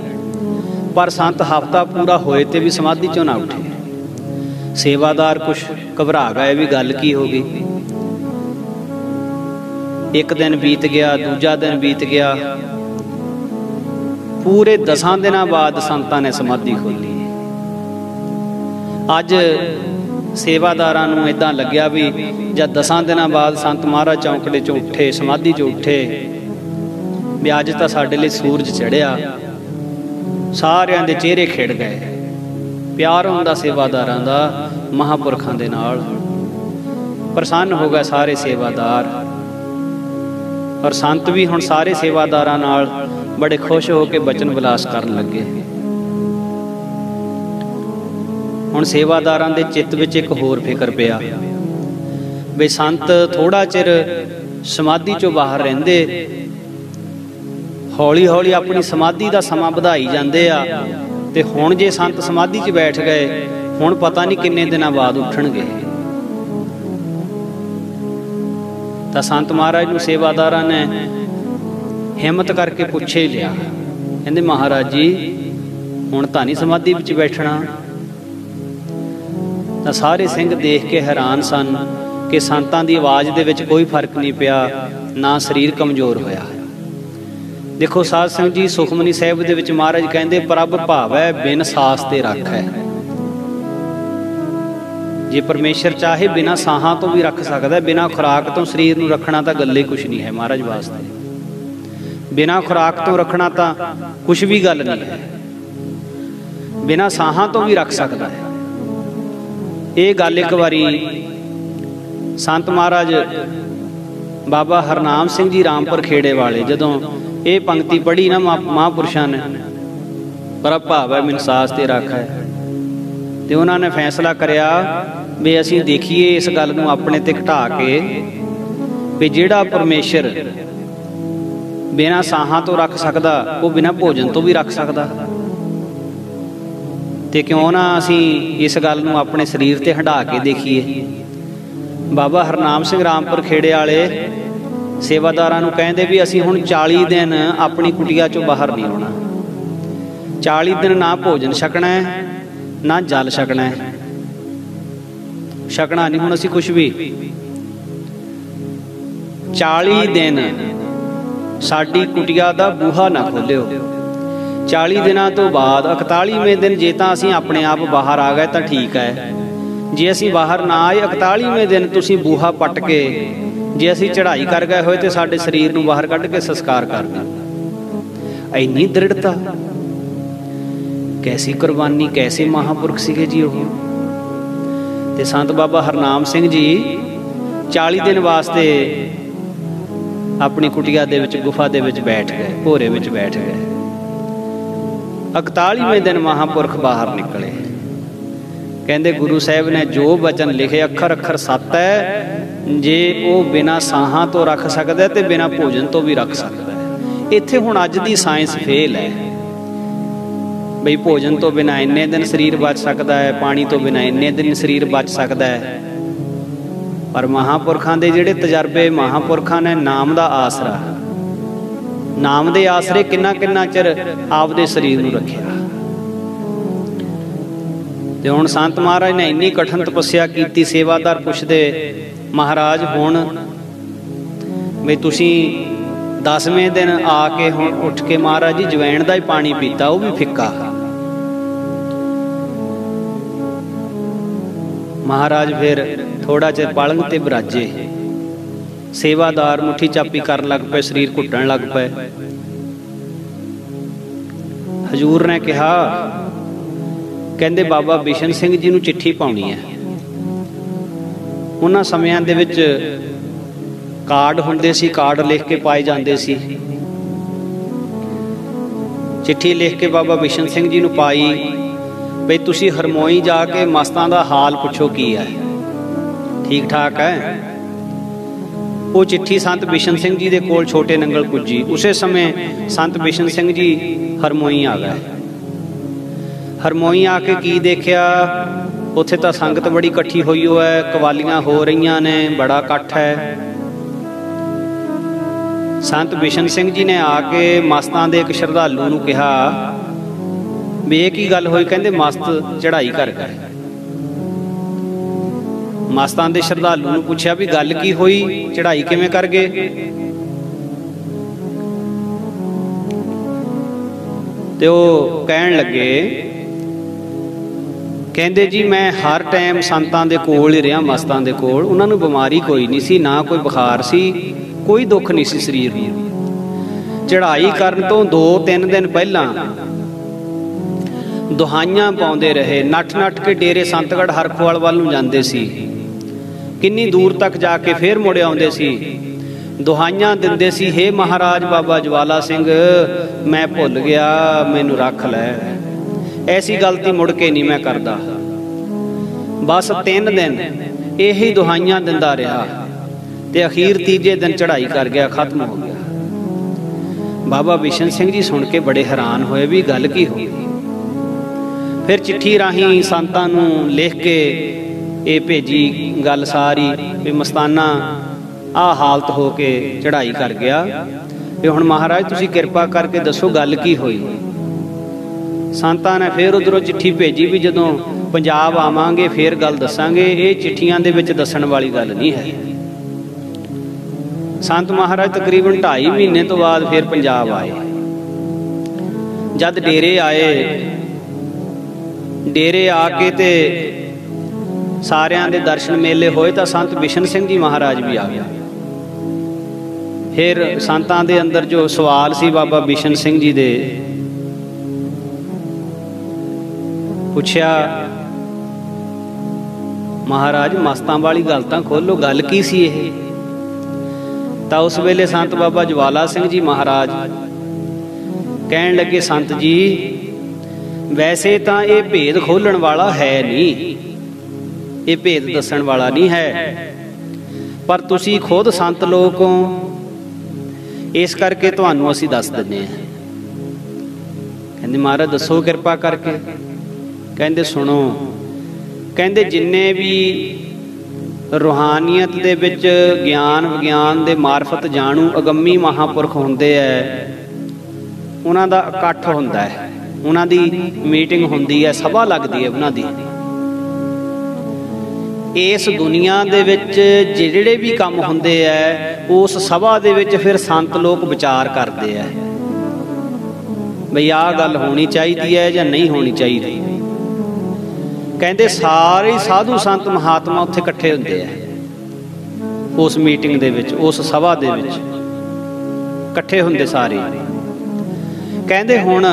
पर संत हफ्ता पूरा होए ते भी समाधि चों ना उठे। सेवादार कुछ घबरा गए भी गल की हो गई। 1 दिन बीत गया, दूजा दिन बीत गया, पूरे 10 दिनों बाद संतां ने समाधि खोली। अज सेवादारां नूं इदां लग्या भी जब 10 दिनों बाद संत महाराज चौंकड़े चों उठे, समाधि चों उठे, भी अज तां साडे लई सूरज चढ़िया। सारियां दे चेहरे खिड़ गए। प्यार हुंदा सेवादारां दा महापुरखां दे नाल। प्रसन्न हो गए सारे सेवादार, और संत भी हुण सारे सेवादारां नाल बड़े खुश हो के बचन विलास करन लगे। हुण सेवादारां दे चित्त विच एक होर फिकर पिया भी संत थोड़ा चिर समाधि चों बाहर रहिंदे, हौली हौली अपनी समाधि का समा वधाई जांदे आ, ते हुण जे संत समाधि च बैठ गए, हुण पता नहीं किन्ने दिनां बाद उठणगे। तां संत महाराज नूं सेवादारां ने हिम्मत करके पुछे लिया कहंदे महाराज जी हुण तां नहीं समाधि विच बैठना। तां सारे सिंह देख के हैरान सन कि संतां दी आवाज़ दे विच कोई फर्क नहीं पिया, ना शरीर कमज़ोर होया। देखो साध संगत जी, सुखमनी साहिब दे विच महाराज कहंदे प्रभ भावै बिन सास ते रख है। जे परमेश्वर चाहे बिना साहां तो भी रख सकदा है, बिना खुराक तो शरीर नूं रखना तो गल ही कुछ नहीं है महाराज वास्ते। बिना खुराक तो रखना तो कुछ भी गल नहीं है, बिना साहां तो भी रख सकता है। ये गल एक बारी संत महाराज बाबा हरनाम सिंह जी रामपुर खेड़े वाले जदों ये पंक्ति पढ़ी ना महापुरुषां ने, प्रभ भावै बिन सास ते रख है, तो उन्होंने फैसला करया भी असीं देखिए इस गल नूं अपने ते घटा के भी जिहड़ा परमेश्वर बिना साहां तो रख सकदा वो बिना भोजन तो भी रख सकदा, ते क्यों ना असीं इस गल नूं अपने शरीर ते हंडा के देखिए। बाबा हरनाम सिंह रामपुर खेड़े वाले सेवादारां नूं कहंदे भी असीं हुण 40 दिन अपनी कुटिया चों बाहर नहीं आउणा। 40 दिन ना भोजन छकना है ना जल छकना है, छकना नहीं हुण असीं कुछ भी। 40 दिन साडी कुटिया दा बूहा ना खोलिओ। 40 दिनां तो बाद 41वें दिन जे तां असीं अपने आप बाहर आ गए तां ठीक है, जे असीं बाहर ना आए 41वें दिन तुसीं बूहा पट के जे असीं चढ़ाई कर गए होए तो साडे शरीर नूं बाहर कढ के संस्कार कर देना। इन्नी दृढ़ता, कैसी कुर्बानी, कैसे महापुरख सीगे जी वो। ते संत बाबा हरनाम सिंह जी 40 दिन वास्ते अपनी कुटिया दे विच गुफा दे विच बैठ गए, भोरे विच बैठ गए। 41वें दिन महापुरख बाहर निकले। कहंदे गुरु साहिब ने जो वचन लिखे अखर अखर सत्य है, जे वो बिना साहां तो रख सकदा ते बिना भोजन तो भी रख सकदा है। इत्थे हुण अज दी साइंस फेल है बई भोजन तो बिना इन्ने दिन शरीर बच सकता है, पानी तो बिना इन्ने दिन शरीर बच सकता है। पर महापुरखां दे जिहड़े तजर्बे, महापुरखां ने नाम दा आसरा, नाम दे आसरे किन्ना किन्ना चिर आपदे शरीर नूं रखिया। ते हुण संत महाराज ने इन्नी कठिन तपस्या कीती। सेवादार पुछदे महाराज हुण बई तुसीं 10वें दिन आके हुण उठ के महाराज जी जवैण दा ही पानी पीता, वो भी फिक्का। महाराज फिर थोड़ा चिर पलंग ते बराजे। सेवादार मुट्ठी चापी कर लग पे, शरीर घुटन लग पे। हजूर ने कहा, कहंदे बाबा बिशन सिंह जी नूं चिट्ठी पाउणी है। उन्हां समयां दे विच कार्ड हुंदे सी, कार्ड लिख के पाए जांदे सी। चिट्ठी लिख के बाबा बिशन सिंह जी नूं पाई बई तुसीं हरमोई जाके मस्तां दा हाल पुछो की है, ठीक ठाक है। वो चिट्ठी संत बिशन सिंह जी दे कोल छोटे नंगल पुजी। उसे समय संत बिशन सिंह जी हरमोई आ गए। हरमोई आके की देखिया, उत्थे तां संगत बड़ी इकट्ठी हुई है, कवालियां हो रही ने, बड़ा इकट्ठ है। संत बिशन सिंह जी ने आके मस्तां दे एक श्रद्धालू नूं कहा भी ये की गल होई। कहंदे मस्त चढ़ाई कर गए। मस्तां दे श्रद्धालू नूं पुछया भी गल की होई, चढ़ाई किवें कर गए। ते ओ कहण लगे, कहंदे जी मैं हर टाइम संतां दे कोल ही रहा, मस्तां दे कोल। उन्हां नूं बीमारी कोई नहीं सी, ना कोई बुखार सी, कोई दुख नहीं सी शरीर नूं। चढ़ाई करन तो 2-3 दिन पहलां दुहाइयां पाउंदे रहे, नठ नठ के डेरे संतगढ़ हरखोवाल वाल नूं जांदे सी। किन्नी दूर तक जाके फिर मुड़ आउंदे सी, दुहाइयां दिंदे सी, हे महाराज बाबा ज्वाला सिंह मैं भुल गया, मैनू रख लै, ऐसी गलती मुड़ के नहीं मैं करदा। बस 3 दिन यही दुहाइयां दिंदा रहा ते अखीर 3जे दिन चढ़ाई कर गया, खत्म हो गया। बाबा बिशन सिंह जी सुन के बड़े हैरान होए भी गल की हो। फिर चिट्ठी राही संतां नूं लिख के ये भेजी गल सारी भी मस्ताना आ हालत हो के चढ़ाई कर गया ਵੀ ਹੁਣ ਮਹਾਰਾਜ ਤੁਸੀਂ ਕਿਰਪਾ ਕਰਕੇ ਦੱਸੋ ਗੱਲ ਕੀ ਹੋਈ। ਸੰਤਾਂ ਨੇ ਫਿਰ ਉਧਰੋਂ ਚਿੱਠੀ ਭੇਜੀ ਵੀ ਜਦੋਂ ਪੰਜਾਬ ਆਵਾਂਗੇ ਫਿਰ ਗੱਲ ਦੱਸਾਂਗੇ, ਇਹ ਚਿੱਠੀਆਂ ਦੇ ਵਿੱਚ ਦੱਸਣ ਵਾਲੀ ਗੱਲ ਨਹੀਂ ਹੈ। ਸੰਤ ਮਹਾਰਾਜ ਤਕਰੀਬਨ 2.5 ਮਹੀਨੇ ਤੋਂ ਬਾਅਦ ਫਿਰ ਪੰਜਾਬ ਆਏ। ਜਦ ਡੇਰੇ ਆਏ, ਡੇਰੇ ਆ ਕੇ ਤੇ ਸਾਰਿਆਂ ਦੇ ਦਰਸ਼ਨ ਮੇਲੇ ਹੋਏ ਤਾਂ ਸੰਤ ਬਿਸ਼ਨ ਸਿੰਘ ਜੀ ਮਹਾਰਾਜ ਵੀ ਆ ਗਿਆ। ਫਿਰ ਸੰਤਾਂ ਦੇ ਅੰਦਰ ਜੋ ਸਵਾਲ ਸੀ ਬਾਬਾ ਬਿਸ਼ਨ ਸਿੰਘ ਜੀ ਦੇ, ਪੁੱਛਿਆ ਮਹਾਰਾਜ ਮਸਤਾਂ ਵਾਲੀ ਗੱਲ ਤਾਂ ਖੋਲੋ, ਗੱਲ ਕੀ ਸੀ ਇਹ? ਤਾਂ ਉਸ ਵੇਲੇ ਸੰਤ ਬਾਬਾ ਜਵਾਲਾ ਸਿੰਘ ਜੀ ਮਹਾਰਾਜ ਕਹਿਣ ਲੱਗੇ, ਸੰਤ ਜੀ ਵੈਸੇ ਤਾਂ ਇਹ ਭੇਦ ਖੋਲਣ ਵਾਲਾ ਹੈ ਨਹੀਂ, ਇਹ ਭੇਦ ਦੱਸਣ ਵਾਲਾ ਨਹੀਂ ਹੈ, ਪਰ ਤੁਸੀਂ ਖੁਦ ਸੰਤ ਲੋਕ ਹੋ, ਇਸ ਕਰਕੇ ਤੁਹਾਨੂੰ ਅਸੀਂ ਦੱਸ ਦਿੰਦੇ ਹਾਂ। ਕਹਿੰਦੇ ਮਹਾਰਾਜ ਦੱਸੋ ਕਿਰਪਾ ਕਰਕੇ। ਕਹਿੰਦੇ ਸੁਣੋ, ਕਹਿੰਦੇ ਜਿੰਨੇ ਵੀ ਰੂਹਾਨੀਅਤ ਦੇ ਵਿੱਚ ਗਿਆਨ ਵਿਗਿਆਨ ਦੇ ਮਾਰਫਤ ਜਾਣੂ ਅਗੰਮੀ ਮਹਾਂਪੁਰਖ ਹੁੰਦੇ ਹੈ, ਉਹਨਾਂ ਦਾ ਇਕੱਠ ਹੁੰਦਾ ਹੈ, ਉਹਨਾਂ ਦੀ ਮੀਟਿੰਗ ਹੁੰਦੀ ਹੈ, ਸਭਾ ਲੱਗਦੀ ਹੈ ਉਹਨਾਂ ਦੀ। ਇਸ ਦੁਨੀਆ ਦੇ ਵਿੱਚ ਜਿਹੜੇ ਵੀ ਕੰਮ ਹੁੰਦੇ ਹੈ ਉਸ ਸਭਾ ਦੇ ਵਿੱਚ ਫਿਰ ਸੰਤ ਲੋਕ ਵਿਚਾਰ ਕਰਦੇ ਹੈ ਬਈ ਆਹ ਗੱਲ ਹੋਣੀ ਚਾਹੀਦੀ ਹੈ ਜਾਂ ਨਹੀਂ ਹੋਣੀ ਚਾਹੀਦੀ। ਕਹਿੰਦੇ ਸਾਰੇ ਸਾਧੂ ਸੰਤ ਮਹਾਤਮਾ ਉੱਥੇ ਇਕੱਠੇ ਹੁੰਦੇ ਆ, ਉਸ ਮੀਟਿੰਗ ਦੇ ਵਿੱਚ, ਉਸ ਸਭਾ ਦੇ ਵਿੱਚ ਇਕੱਠੇ ਹੁੰਦੇ ਸਾਰੇ। ਕਹਿੰਦੇ ਹੁਣ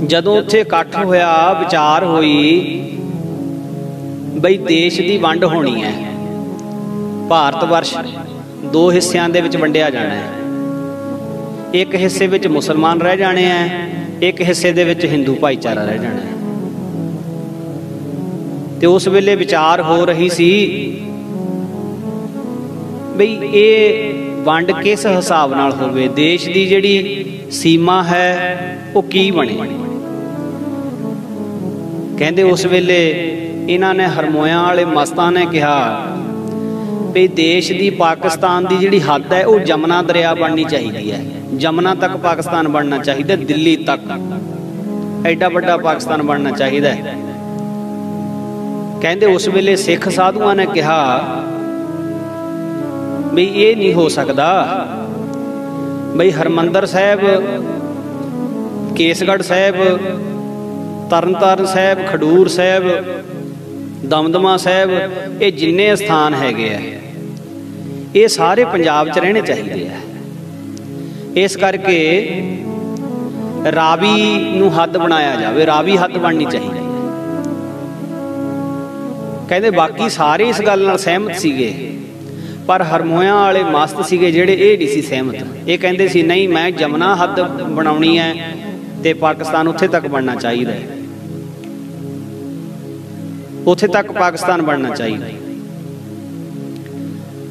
ਜਦੋਂ ਉੱਥੇ ਇਕੱਠ ਹੋਇਆ, ਵਿਚਾਰ ਹੋਈ ਬਈ ਦੇਸ਼ ਦੀ ਵੰਡ ਹੋਣੀ ਹੈ, ਭਾਰਤ ਵਰਸ਼ 2 ਹਿੱਸਿਆਂ ਦੇ ਵਿੱਚ ਵੰਡਿਆ ਜਾਣਾ ਹੈ। ਇੱਕ ਹਿੱਸੇ ਵਿੱਚ ਮੁਸਲਮਾਨ ਰਹਿ ਜਾਣੇ ਹੈ, ਇੱਕ ਹਿੱਸੇ ਦੇ ਵਿੱਚ ਹਿੰਦੂ ਭਾਈਚਾਰਾ ਰਹਿ ਜਾਣਾ ਹੈ। ਤੇ ਉਸ ਵੇਲੇ ਵਿਚਾਰ ਹੋ ਰਹੀ ਸੀ ਬਈ ਇਹ ਵੰਡ ਕਿਸ ਹਿਸਾਬ ਨਾਲ ਹੋਵੇ, ਦੇਸ਼ ਦੀ ਜਿਹੜੀ ਸੀਮਾ ਹੈ ਉਹ ਕੀ ਬਣੇ। ਕਹਿੰਦੇ ਉਸ ਵੇਲੇ ਇਹਨਾਂ ਨੇ ਹਰਮੋਇਆਂ ਵਾਲੇ ਮਸਤਾਂ ਨੇ ਕਿਹਾ ਵੀ ਦੇਸ਼ ਦੀ ਪਾਕਿਸਤਾਨ ਦੀ ਜਿਹੜੀ ਹੱਦ ਹੈ ਉਹ ਜਮਨਾ ਦਰਿਆ ਬਣਨੀ ਚਾਹੀਦੀ ਹੈ, ਜਮਨਾ ਤੱਕ ਪਾਕਿਸਤਾਨ ਬਣਨਾ ਚਾਹੀਦਾ, ਦਿੱਲੀ ਤੱਕ ਐਡਾ ਵੱਡਾ ਪਾਕਿਸਤਾਨ ਬਣਨਾ ਚਾਹੀਦਾ ਹੈ। ਕਹਿੰਦੇ ਉਸ ਵੇਲੇ ਸਿੱਖ ਸਾਧੂਆਂ ਨੇ ਕਿਹਾ ਵੀ ਇਹ ਨਹੀਂ ਹੋ ਸਕਦਾ, ਬਈ ਹਰਮੰਦਰ ਸਾਹਿਬ, ਕੇਸਗੜ੍ਹ ਸਾਹਿਬ, ਤਰਨਤਾਰਨ ਸਾਹਿਬ, ਖਡੂਰ ਸਾਹਿਬ, ਦਮਦਮਾ ਸਾਹਿਬ, ਇਹ ਜਿੰਨੇ ਸਥਾਨ ਹੈਗੇ ਆ ਇਹ ਸਾਰੇ ਪੰਜਾਬ 'ਚ ਰਹਿਣੇ ਚਾਹੀਦੇ ਆ। ਇਸ ਕਰਕੇ ਰਾਵੀ ਨੂੰ ਹੱਦ ਬਣਾਇਆ ਜਾਵੇ, ਰਾਵੀ ਹੱਦ ਬਣਨੀ ਚਾਹੀਦੀ ਹੈ। ਕਹਿੰਦੇ ਬਾਕੀ ਸਾਰੇ ਇਸ ਗੱਲ ਨਾਲ ਸਹਿਮਤ ਸੀਗੇ, ਪਰ ਹਰਮੋਇਆਂ ਵਾਲੇ ਮਸਤ ਸੀਗੇ ਜਿਹੜੇ, ਇਹ ਨਹੀਂ ਸੀ ਸਹਿਮਤ। ਇਹ ਕਹਿੰਦੇ ਸੀ ਨਹੀਂ, ਮੈਂ ਜਮਨਾ ਹੱਦ ਬਣਾਉਣੀ ਹੈ ਤੇ ਪਾਕਿਸਤਾਨ ਉੱਥੇ ਤੱਕ ਬਣਨਾ ਚਾਹੀਦਾ ਹੈ, ਉੱਥੇ ਤੱਕ ਪਾਕਿਸਤਾਨ ਬਣਨਾ ਚਾਹੀਦਾ।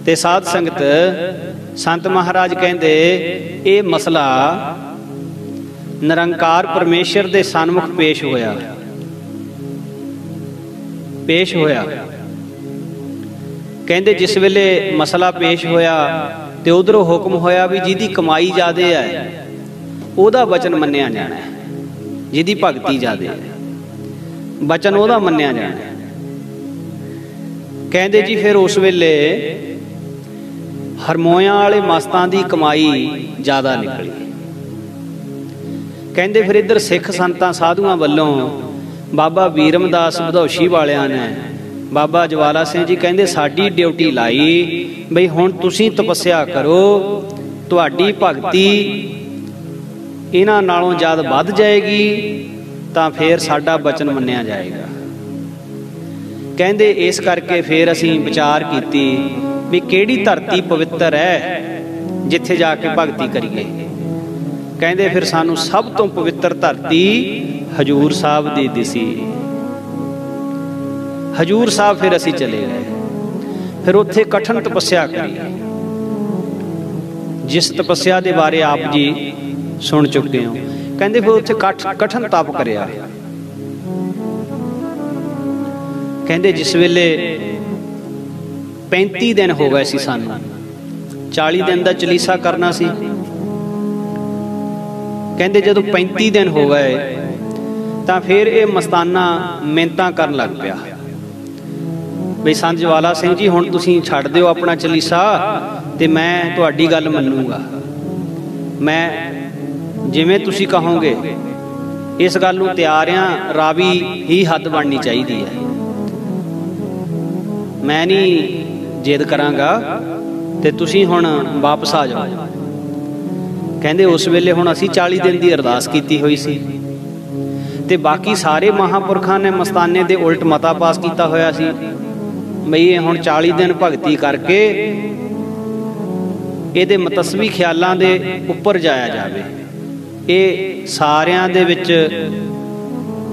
ਤੇ ਸਾਧ ਸੰਗਤ, ਸੰਤ ਮਹਾਰਾਜ ਕਹਿੰਦੇ ਇਹ ਮਸਲਾ ਨਿਰੰਕਾਰ ਪਰਮੇਸ਼ਰ ਦੇ ਸਨਮੁਖ ਪੇਸ਼ ਹੋਇਆ। ਕਹਿੰਦੇ ਜਿਸ ਵੇਲੇ ਮਸਲਾ ਪੇਸ਼ ਹੋਇਆ ਤੇ ਉਧਰੋਂ ਹੁਕਮ ਹੋਇਆ ਵੀ ਜਿਹਦੀ ਕਮਾਈ ਜ਼ਿਆਦੇ ਹੈ ਉਹਦਾ ਵਚਨ ਮੰਨਿਆ ਜਾਣਾ ਹੈ, ਜਿਹਦੀ ਭਗਤੀ ਜ਼ਿਆਦੇ ਹੈ ਵਚਨ ਉਹਦਾ ਮੰਨਿਆ ਜਾਣਾ ਹੈ। ਕਹਿੰਦੇ ਜੀ ਫਿਰ ਉਸ ਵੇਲੇ ਹਰਮੋਇਆਂ ਵਾਲੇ ਮਸਤਾਂ ਦੀ ਕਮਾਈ ਜ਼ਿਆਦਾ ਨਿਕਲੀ। ਕਹਿੰਦੇ ਫਿਰ ਇੱਧਰ ਸਿੱਖ ਸੰਤਾਂ ਸਾਧੂਆਂ ਵੱਲੋਂ ਬਾਬਾ ਵੀਰਮਦਾਸ ਵਧੌਸ਼ੀ ਵਾਲਿਆਂ ਨੇ, ਬਾਬਾ ਜਵਾਲਾ ਸਿੰਘ ਜੀ ਕਹਿੰਦੇ ਸਾਡੀ ਡਿਊਟੀ ਲਾਈ ਬਈ ਹੁਣ ਤੁਸੀਂ ਤਪੱਸਿਆ ਕਰੋ, ਤੁਹਾਡੀ ਭਗਤੀ ਇਹਨਾਂ ਨਾਲੋਂ ਜਦ ਵੱਧ ਜਾਏਗੀ ਤਾਂ ਫਿਰ ਸਾਡਾ ਵਚਨ ਮੰਨਿਆ ਜਾਏਗਾ। ਕਹਿੰਦੇ ਇਸ ਕਰਕੇ ਫਿਰ ਅਸੀਂ ਵਿਚਾਰ ਕੀਤੀ ਵੀ ਕਿਹੜੀ ਧਰਤੀ ਪਵਿੱਤਰ ਹੈ ਜਿੱਥੇ ਜਾ ਕੇ ਭਗਤੀ ਕਰੀਏ। ਕਹਿੰਦੇ ਫਿਰ ਸਾਨੂੰ ਸਭ ਤੋਂ ਪਵਿੱਤਰ ਧਰਤੀ ਹਜੂਰ ਸਾਹਿਬ ਦੀ ਦਿਸੀ। ਹਜੂਰ ਸਾਹਿਬ ਫਿਰ ਅਸੀਂ ਚਲੇ ਗਏ, ਫਿਰ ਉੱਥੇ ਕਠਨ ਤਪੱਸਿਆ ਕਰੀ, ਜਿਸ ਤਪੱਸਿਆ ਦੇ ਬਾਰੇ ਆਪ ਜੀ ਸੁਣ ਚੁੱਕੇ ਹੋ। ਕਹਿੰਦੇ ਫਿਰ ਉੱਥੇ ਕਠਨ ਤਪ ਕਰਿਆ। ਕਹਿੰਦੇ ਜਿਸ ਵੇਲੇ 35 ਦਿਨ ਹੋ ਗਏ ਸੀ ਸਾਨੂੰ, 40 दिन का चलीसा करना सी। कहते जदों 35 दिन हो गए तो फिर ये मस्ताना मिन्नतां करन लग पिया बई संत ज्वाला सिंह जी हुण तुसीं छड्ड दिओ अपना चलीसा ते मैं तुहाडी गल मन्नूंगा, मैं जिवें तुसीं कहोगे इस गल नूं तैयार हां, रावी ही हद बननी चाहिदी है, मैं नहीं जिद करांगा ते तुसीं हुण वापस आ जाओ। कहंदे उस वेले हुण असीं 40 दिन की अरदास कीती हुई सी ते बाकी सारे महापुरखां ने मस्ताने दे उल्ट मता पास कीता होया सी बई हुण 40 दिन भगती करके इहदे मतसवी ख्यालां दे उपर जाया जावे। ये सारियां दे विच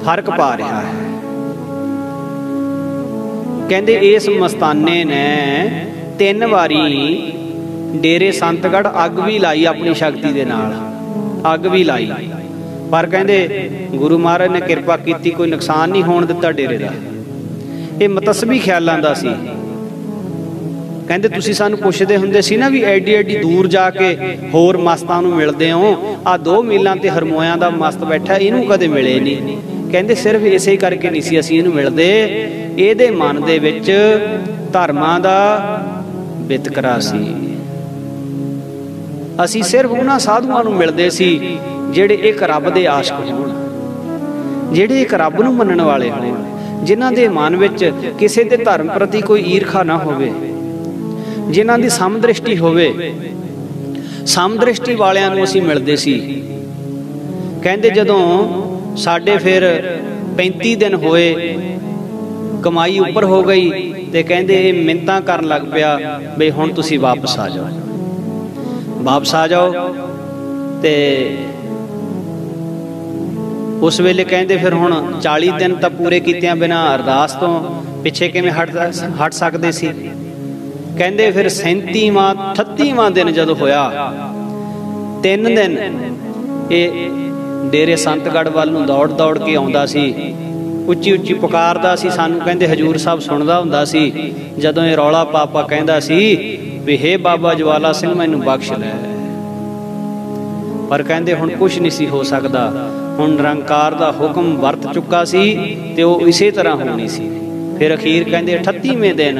फर्क पा रहा है। कहंदे इस मस्ताने ने 3 वारी डेरे संतगढ़ अग भी लाई, अपनी शक्ति दे नाल अग भी लाई, पर कहंदे गुरु महाराज ने किरपा की, कोई नुकसान नहीं होण दिता डेरे का। ये मतसवी ख्यालां दा सी। कहंदे तुसीं सानूं पुछदे हुंदे सी ना भी एडी एडी दूर जाके होर मस्तां नूं मिलदे हो, आ 2 मीलां ते हरमोयां दा मस्त बैठा, इहनूं कदे मिले नहीं। कहंदे सिर्फ इसे करके नहीं सी असीं इहनूं मिलदे, इहदे मन दे विच धर्मां दा वितकरा सी। असीं सिर्फ उन्हां साधुआं नूं मिलदे सी जिहड़े एक रब दे आशिक होण, जिहड़े एक रब नूं मनण वाले होण, जिन्हां दे मन विच किसे दे धर्म प्रति कोई ईरखा ना होवे, जिन्हां दी समदृष्टि होवे। समदृष्टि वालियां नूं असीं मिलदे सी। कहंदे जदों साडे फिर 35 दिन होए, कमाई उपर हो गई ते कहंदे मिन्नतां करन लग पिया बई हुण तुसीं वापस आ जाओ, वापस आ जाओ। ते उस वेले कहंदे फिर हुण 40 दिन तां पूरे कीतियां बिना अरदास तो पिछे किवें हट सकदे सी। कहंदे फिर 37वां 38वां दिन जदों होया, 3 दिन ये डेरे संतगढ़ वाल नूं दौड़ दौड़ के आउंदा सी, उच्ची उच्ची पुकारदा सी, सानूं कहंदे हजूर साहब सुणदा हुंदा सी। जदों ये रौला पापा कहंदा सी भी हे बाबा ज्वाला सिंह मैनूं बख्श लै, पर कहंदे हुण कुछ नहीं सी हो सकदा, हुण निरंकार दा हुक्म वरत चुका सी ते ओह इसे तरह होनी सी। फिर अखीर कहंदे 38वें दिन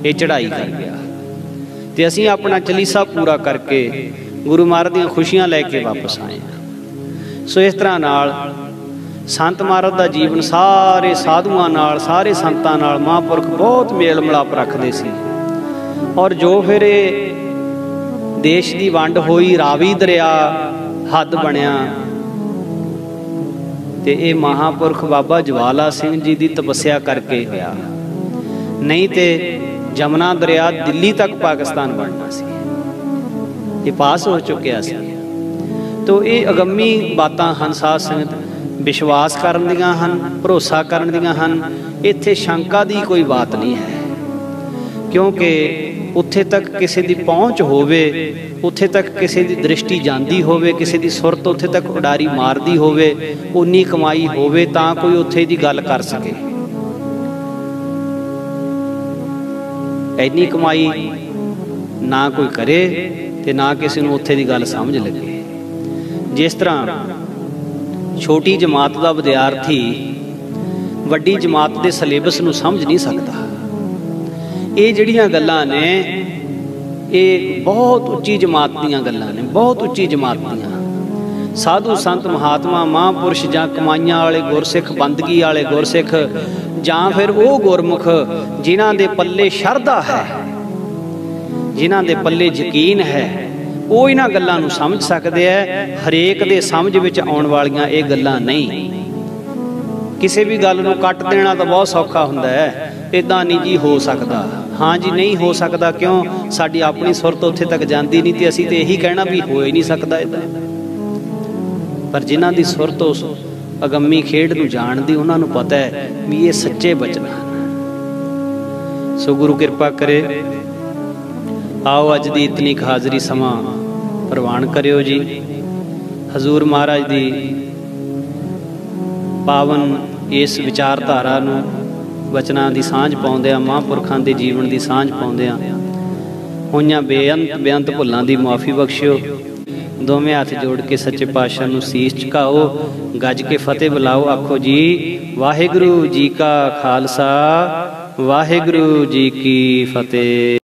ये चढ़ाई कर गया ते असीं अपना चलीसा पूरा करके गुरु महाराज दीआं खुशियां लैके वापस आए। सो इस तरह नाल संत महाराज दा जीवन सारे साधुआं नाल, सारे संतां नाल महापुरख बहुत मेल मिलाप रखदे सी। और जो फिर देश की वंड हुई, रावी दरिया हद बनिया ते ये महापुरख बाबा ज्वाला सिंह जी की तपस्या करके होया, नहीं तो जमुना दरिया दिल्ली तक पाकिस्तान बनना सी, ये पास हो चुकिया सी। तो ये अगम्मी बातां हन, साध संगत विश्वास करन दियां हन, भरोसा करन दियां हन। इत्थे शंका की कोई बात नहीं है, क्योंकि उत्थे तक किसी की पहुँच होवे, उत्थे तक किसी की दृष्टि जाती होवे, किसी की सुरत उत्थे तक उडारी मारदी होवे, उन्नी कमाई होवे तां कोई उत्थे दी गल कर सके। इन्नी कमाई ना कोई करे ते ना किसी नूं उत्थे दी गल समझ लगे। जिस तरह छोटी जमात का विद्यार्थी वड्डी जमात के सिलेबस नूं समझ नहीं सकता, ये जिहड़ियां गल्लां ने ये बहुत उच्ची जमात दीयां गल्लां ने, बहुत उच्ची जमात दीयां। साधु संत महात्मा महापुरुष जां कमाइयां वाले गुरसिख, बंदगी वाले गुरसिख, जां फिर वो गुरमुख जिन्हां दे पल्ले शरधा है, जिन्हां दे पल्ले यकीन है, वो इन्हां गल्लां नूं समझ सकदे है। हरेक दे समझ विच आउण वालियां ये गल्लां नहीं। किसी भी गल नूं कट देना तो बहुत सौखा हुंदा है, इदां नहीं जी हो सकता। हाँ जी नहीं हो सकता, क्यों? साडी अपनी सुरत उत्थे तक जाती नहीं, तो असीं तो यही कहना भी हो ही नहीं सकता इदां। पर जिन्हां दी सुरत उस अगम्मी खेड नूं जाणदी, उन्हां नूं पता है भी ये सच्चे बचन हैं। सो गुरु किरपा करे, आओ अज दी इतनी हाज़री समा प्रवान करियो जी। हजूर महाराज दी पावन इस विचारधारा नूं वचनां दी सांझ पाउंदिआं, महापुरखां दे जीवन दी सांझ पाउंदिआं ਹੋਈਆਂ ਬੇਅੰਤ ਭੁੱਲਾਂ ਦੀ ਮੁਆਫੀ ਬਖਸ਼ਿਓ। ਦੋਵੇਂ ਹੱਥ ਜੋੜ ਕੇ ਸੱਚੇ ਪਾਤਸ਼ਾਹ ਨੂੰ ਸੀਸ ਝੁਕਾਓ, ਗੱਜ ਕੇ ਫਤਿਹ ਬੁਲਾਓ। ਆਖੋ ਜੀ ਵਾਹਿਗੁਰੂ ਜੀ ਕਾ ਖਾਲਸਾ, ਵਾਹਿਗੁਰੂ ਜੀ ਕੀ ਫਤਿਹ।